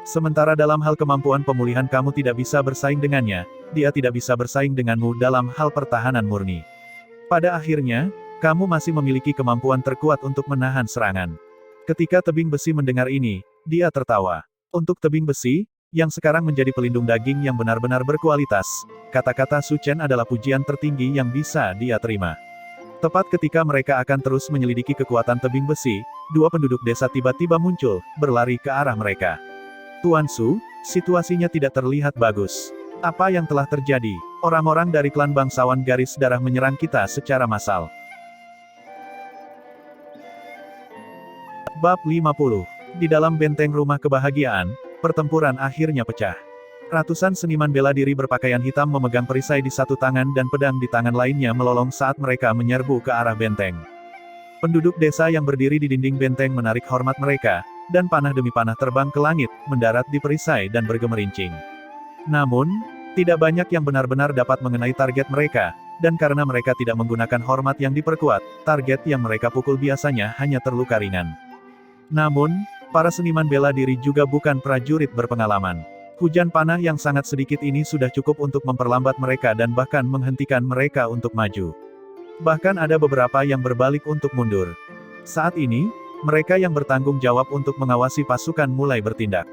Sementara dalam hal kemampuan pemulihan kamu tidak bisa bersaing dengannya, dia tidak bisa bersaing denganmu dalam hal pertahanan murni. Pada akhirnya, kamu masih memiliki kemampuan terkuat untuk menahan serangan. Ketika tebing besi mendengar ini, dia tertawa. Untuk tebing besi, yang sekarang menjadi pelindung daging yang benar-benar berkualitas, kata-kata Su Chen adalah pujian tertinggi yang bisa dia terima. Tepat ketika mereka akan terus menyelidiki kekuatan tebing besi, dua penduduk desa tiba-tiba muncul, berlari ke arah mereka. Tuan Su, situasinya tidak terlihat bagus. Apa yang telah terjadi? Orang-orang dari klan bangsawan garis darah menyerang kita secara massal. Bab 50. Di dalam benteng rumah kebahagiaan, pertempuran akhirnya pecah. Ratusan seniman bela diri berpakaian hitam memegang perisai di satu tangan dan pedang di tangan lainnya melolong saat mereka menyerbu ke arah benteng. Penduduk desa yang berdiri di dinding benteng menarik hormat mereka, dan panah demi panah terbang ke langit, mendarat di perisai dan bergemerincing. Namun, tidak banyak yang benar-benar dapat mengenai target mereka, dan karena mereka tidak menggunakan hormat yang diperkuat, target yang mereka pukul biasanya hanya terluka ringan. Namun, para seniman bela diri juga bukan prajurit berpengalaman. Hujan panah yang sangat sedikit ini sudah cukup untuk memperlambat mereka dan bahkan menghentikan mereka untuk maju. Bahkan ada beberapa yang berbalik untuk mundur. Saat ini, mereka yang bertanggung jawab untuk mengawasi pasukan mulai bertindak.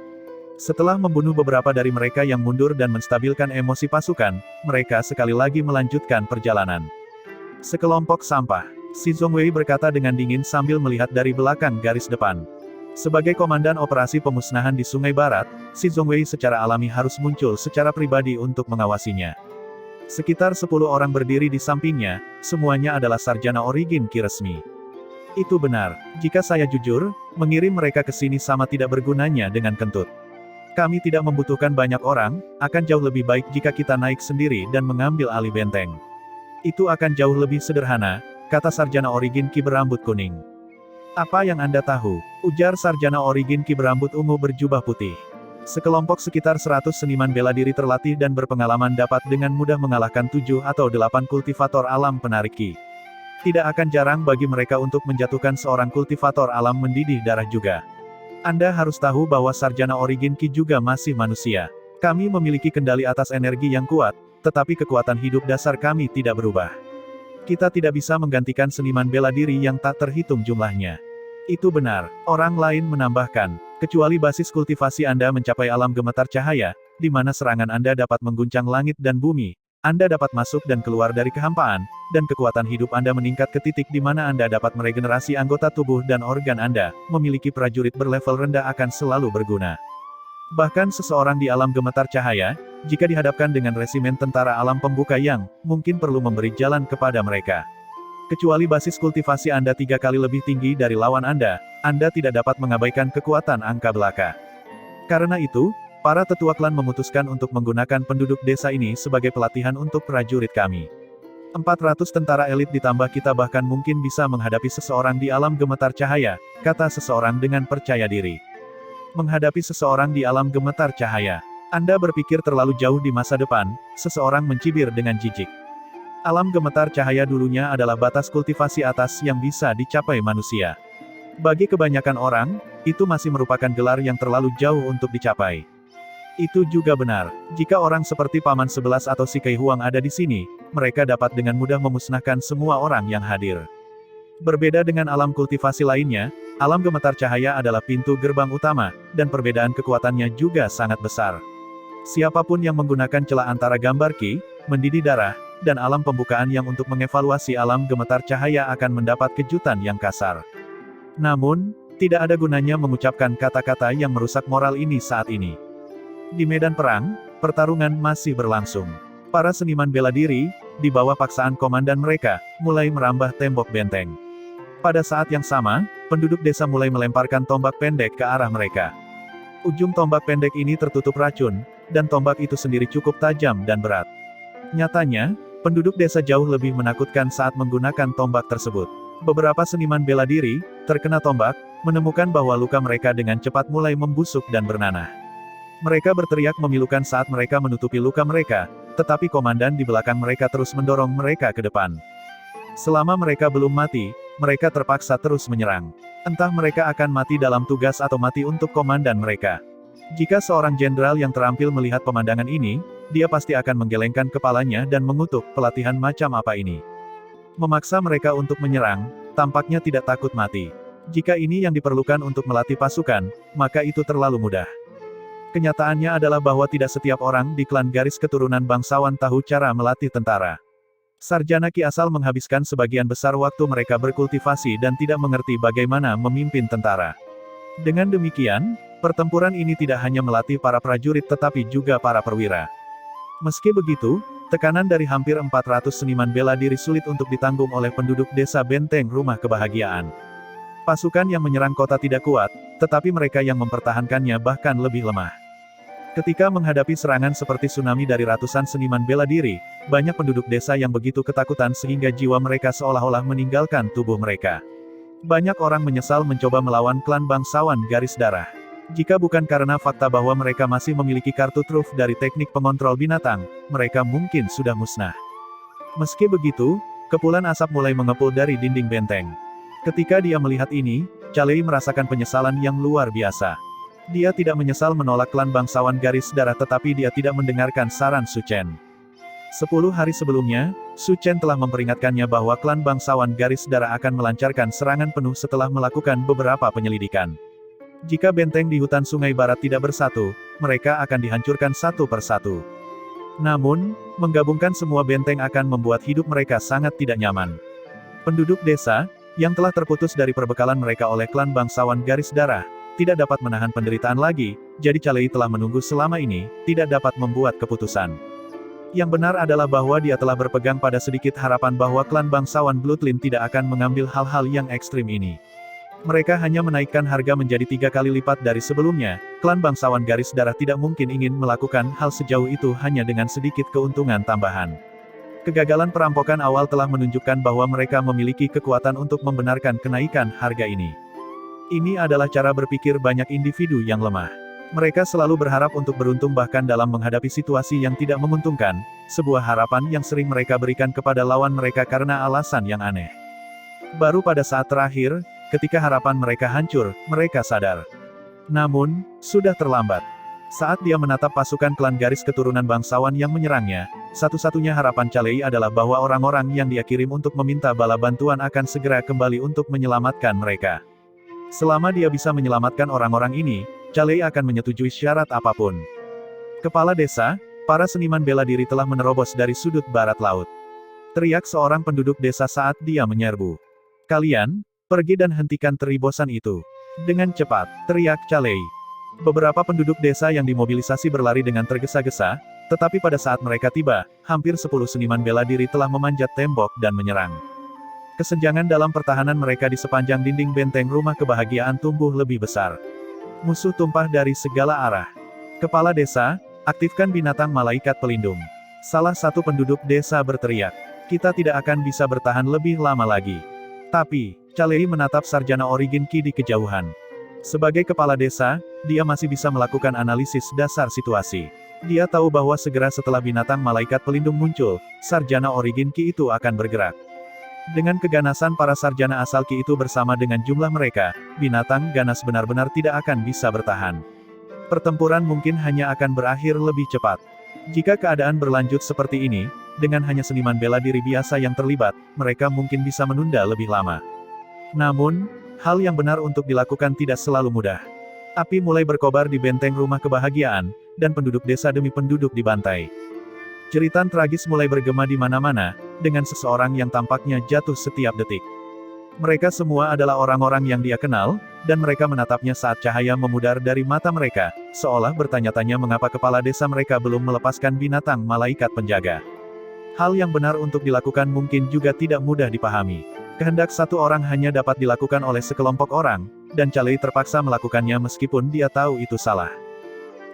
Setelah membunuh beberapa dari mereka yang mundur dan menstabilkan emosi pasukan, mereka sekali lagi melanjutkan perjalanan. Sekelompok sampah. Si Zhongwei berkata dengan dingin sambil melihat dari belakang garis depan. Sebagai komandan operasi pemusnahan di Sungai Barat, si Zhongwei secara alami harus muncul secara pribadi untuk mengawasinya. Sekitar 10 orang berdiri di sampingnya, semuanya adalah sarjana origin Qi resmi. Itu benar, jika saya jujur, mengirim mereka ke sini sama tidak bergunanya dengan kentut. Kami tidak membutuhkan banyak orang, akan jauh lebih baik jika kita naik sendiri dan mengambil alih benteng. Itu akan jauh lebih sederhana, kata sarjana origin Qi berambut kuning. Apa yang Anda tahu? Ujar sarjana origin Qi berambut ungu berjubah putih. Sekelompok sekitar 100 seniman bela diri terlatih dan berpengalaman dapat dengan mudah mengalahkan 7 atau 8 kultivator alam penarik Qi. Tidak akan jarang bagi mereka untuk menjatuhkan seorang kultivator alam mendidih darah juga. Anda harus tahu bahwa sarjana origin Qi juga masih manusia. Kami memiliki kendali atas energi yang kuat, tetapi kekuatan hidup dasar kami tidak berubah. Kita tidak bisa menggantikan seniman bela diri yang tak terhitung jumlahnya. Itu benar, orang lain menambahkan, kecuali basis kultivasi Anda mencapai alam gemetar cahaya, di mana serangan Anda dapat mengguncang langit dan bumi, Anda dapat masuk dan keluar dari kehampaan, dan kekuatan hidup Anda meningkat ke titik di mana Anda dapat meregenerasi anggota tubuh dan organ Anda, memiliki prajurit berlevel rendah akan selalu berguna. Bahkan seseorang di alam gemetar cahaya, jika dihadapkan dengan resimen tentara alam pembuka yang, mungkin perlu memberi jalan kepada mereka. Kecuali basis kultivasi Anda 3 kali lebih tinggi dari lawan Anda tidak dapat mengabaikan kekuatan angka belaka. Karena itu, para tetua klan memutuskan untuk menggunakan penduduk desa ini sebagai pelatihan untuk prajurit kami. 400 tentara elit ditambah kita bahkan mungkin bisa menghadapi seseorang di alam gemetar cahaya, kata seseorang dengan percaya diri. Menghadapi seseorang di alam gemetar cahaya. Anda berpikir terlalu jauh di masa depan, seseorang mencibir dengan jijik. Alam gemetar cahaya dulunya adalah batas kultivasi atas yang bisa dicapai manusia. Bagi kebanyakan orang, itu masih merupakan gelar yang terlalu jauh untuk dicapai. Itu juga benar. Jika orang seperti Paman 11 atau Si Kei Huang ada di sini, mereka dapat dengan mudah memusnahkan semua orang yang hadir. Berbeda dengan alam kultivasi lainnya, alam gemetar cahaya adalah pintu gerbang utama, dan perbedaan kekuatannya juga sangat besar. Siapapun yang menggunakan celah antara gambar Ki, mendidih darah, dan alam pembukaan yang untuk mengevaluasi alam gemetar cahaya akan mendapat kejutan yang kasar. Namun, tidak ada gunanya mengucapkan kata-kata yang merusak moral ini saat ini. Di medan perang, pertarungan masih berlangsung. Para seniman bela diri, di bawah paksaan komandan mereka, mulai merambah tembok benteng. Pada saat yang sama, penduduk desa mulai melemparkan tombak pendek ke arah mereka. Ujung tombak pendek ini tertutup racun, dan tombak itu sendiri cukup tajam dan berat. Nyatanya, penduduk desa jauh lebih menakutkan saat menggunakan tombak tersebut. Beberapa seniman bela diri, terkena tombak, menemukan bahwa luka mereka dengan cepat mulai membusuk dan bernanah. Mereka berteriak memilukan saat mereka menutupi luka mereka, tetapi komandan di belakang mereka terus mendorong mereka ke depan. Selama mereka belum mati, mereka terpaksa terus menyerang. Entah mereka akan mati dalam tugas atau mati untuk komandan mereka. Jika seorang jenderal yang terampil melihat pemandangan ini, dia pasti akan menggelengkan kepalanya dan mengutuk, pelatihan macam apa ini. Memaksa mereka untuk menyerang, tampaknya tidak takut mati. Jika ini yang diperlukan untuk melatih pasukan, maka itu terlalu mudah. Kenyataannya adalah bahwa tidak setiap orang di klan garis keturunan bangsawan tahu cara melatih tentara. Sarjana Ki asal menghabiskan sebagian besar waktu mereka berkultivasi dan tidak mengerti bagaimana memimpin tentara. Dengan demikian, pertempuran ini tidak hanya melatih para prajurit tetapi juga para perwira. Meski begitu, tekanan dari hampir 400 seniman bela diri sulit untuk ditanggung oleh penduduk desa Benteng Rumah Kebahagiaan. Pasukan yang menyerang kota tidak kuat, tetapi mereka yang mempertahankannya bahkan lebih lemah. Ketika menghadapi serangan seperti tsunami dari ratusan seniman bela diri, banyak penduduk desa yang begitu ketakutan sehingga jiwa mereka seolah-olah meninggalkan tubuh mereka. Banyak orang menyesal mencoba melawan klan bangsawan garis darah. Jika bukan karena fakta bahwa mereka masih memiliki kartu truf dari teknik pengontrol binatang, mereka mungkin sudah musnah. Meski begitu, kepulan asap mulai mengepul dari dinding benteng. Ketika dia melihat ini, Calei merasakan penyesalan yang luar biasa. Dia tidak menyesal menolak klan bangsawan garis darah tetapi dia tidak mendengarkan saran Su Chen. 10 hari sebelumnya, Su Chen telah memperingatkannya bahwa klan bangsawan garis darah akan melancarkan serangan penuh setelah melakukan beberapa penyelidikan. Jika benteng di hutan Sungai Barat tidak bersatu, mereka akan dihancurkan satu persatu. Namun, menggabungkan semua benteng akan membuat hidup mereka sangat tidak nyaman. Penduduk desa, yang telah terputus dari perbekalan mereka oleh klan bangsawan garis darah, tidak dapat menahan penderitaan lagi, jadi Calei telah menunggu selama ini, tidak dapat membuat keputusan. Yang benar adalah bahwa dia telah berpegang pada sedikit harapan bahwa klan bangsawan Bloodline tidak akan mengambil hal-hal yang ekstrim ini. Mereka hanya menaikkan harga menjadi 3 kali lipat dari sebelumnya, klan bangsawan garis darah tidak mungkin ingin melakukan hal sejauh itu hanya dengan sedikit keuntungan tambahan. Kegagalan perampokan awal telah menunjukkan bahwa mereka memiliki kekuatan untuk membenarkan kenaikan harga ini. Ini adalah cara berpikir banyak individu yang lemah. Mereka selalu berharap untuk beruntung bahkan dalam menghadapi situasi yang tidak menguntungkan, sebuah harapan yang sering mereka berikan kepada lawan mereka karena alasan yang aneh. Baru pada saat terakhir, ketika harapan mereka hancur, mereka sadar. Namun, sudah terlambat. Saat dia menatap pasukan klan garis keturunan bangsawan yang menyerangnya, satu-satunya harapan Calei adalah bahwa orang-orang yang dia kirim untuk meminta bala bantuan akan segera kembali untuk menyelamatkan mereka. Selama dia bisa menyelamatkan orang-orang ini, Calei akan menyetujui syarat apapun. Kepala desa, para seniman bela diri telah menerobos dari sudut barat laut. Teriak seorang penduduk desa saat dia menyerbu. Kalian, pergi dan hentikan teribosan itu. Dengan cepat, teriak Calei. Beberapa penduduk desa yang dimobilisasi berlari dengan tergesa-gesa, tetapi pada saat mereka tiba, hampir 10 seniman bela diri telah memanjat tembok dan menyerang. Kesenjangan dalam pertahanan mereka di sepanjang dinding benteng Rumah Kebahagiaan tumbuh lebih besar. Musuh tumpah dari segala arah. Kepala desa, aktifkan binatang malaikat pelindung. Salah satu penduduk desa berteriak. Kita tidak akan bisa bertahan lebih lama lagi. Tapi, Calei menatap sarjana Origin Ki di kejauhan. Sebagai kepala desa, dia masih bisa melakukan analisis dasar situasi. Dia tahu bahwa segera setelah binatang malaikat pelindung muncul, sarjana Origin Ki itu akan bergerak. Dengan keganasan para sarjana asal Ki itu bersama dengan jumlah mereka, binatang ganas benar-benar tidak akan bisa bertahan. Pertempuran mungkin hanya akan berakhir lebih cepat. Jika keadaan berlanjut seperti ini, dengan hanya seniman bela diri biasa yang terlibat, mereka mungkin bisa menunda lebih lama. Namun, hal yang benar untuk dilakukan tidak selalu mudah. Api mulai berkobar di benteng rumah kebahagiaan, dan penduduk desa demi penduduk dibantai. Jeritan tragis mulai bergema di mana-mana, dengan seseorang yang tampaknya jatuh setiap detik. Mereka semua adalah orang-orang yang dia kenal, dan mereka menatapnya saat cahaya memudar dari mata mereka, seolah bertanya-tanya mengapa kepala desa mereka belum melepaskan binatang malaikat penjaga. Hal yang benar untuk dilakukan mungkin juga tidak mudah dipahami. Kehendak satu orang hanya dapat dilakukan oleh sekelompok orang, dan Calei terpaksa melakukannya meskipun dia tahu itu salah.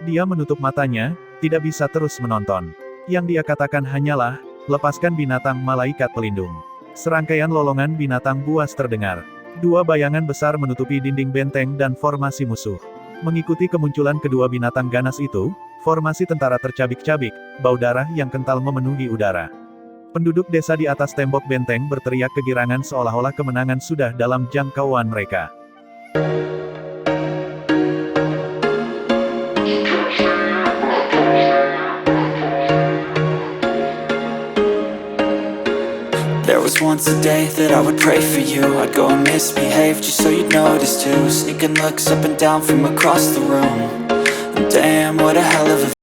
Dia menutup matanya, tidak bisa terus menonton. Yang dia katakan hanyalah, lepaskan binatang malaikat pelindung. Serangkaian lolongan binatang buas terdengar. Dua bayangan besar menutupi dinding benteng dan formasi musuh. Mengikuti kemunculan kedua binatang ganas itu, formasi tentara tercabik-cabik, bau darah yang kental memenuhi udara. Penduduk desa di atas tembok benteng berteriak kegirangan seolah-olah kemenangan sudah dalam jangkauan mereka. There was once a day that I would pray for you. I'd go and misbehave just so you'd notice too. Sneaking looks up and down from across the room. And damn, what a hell of a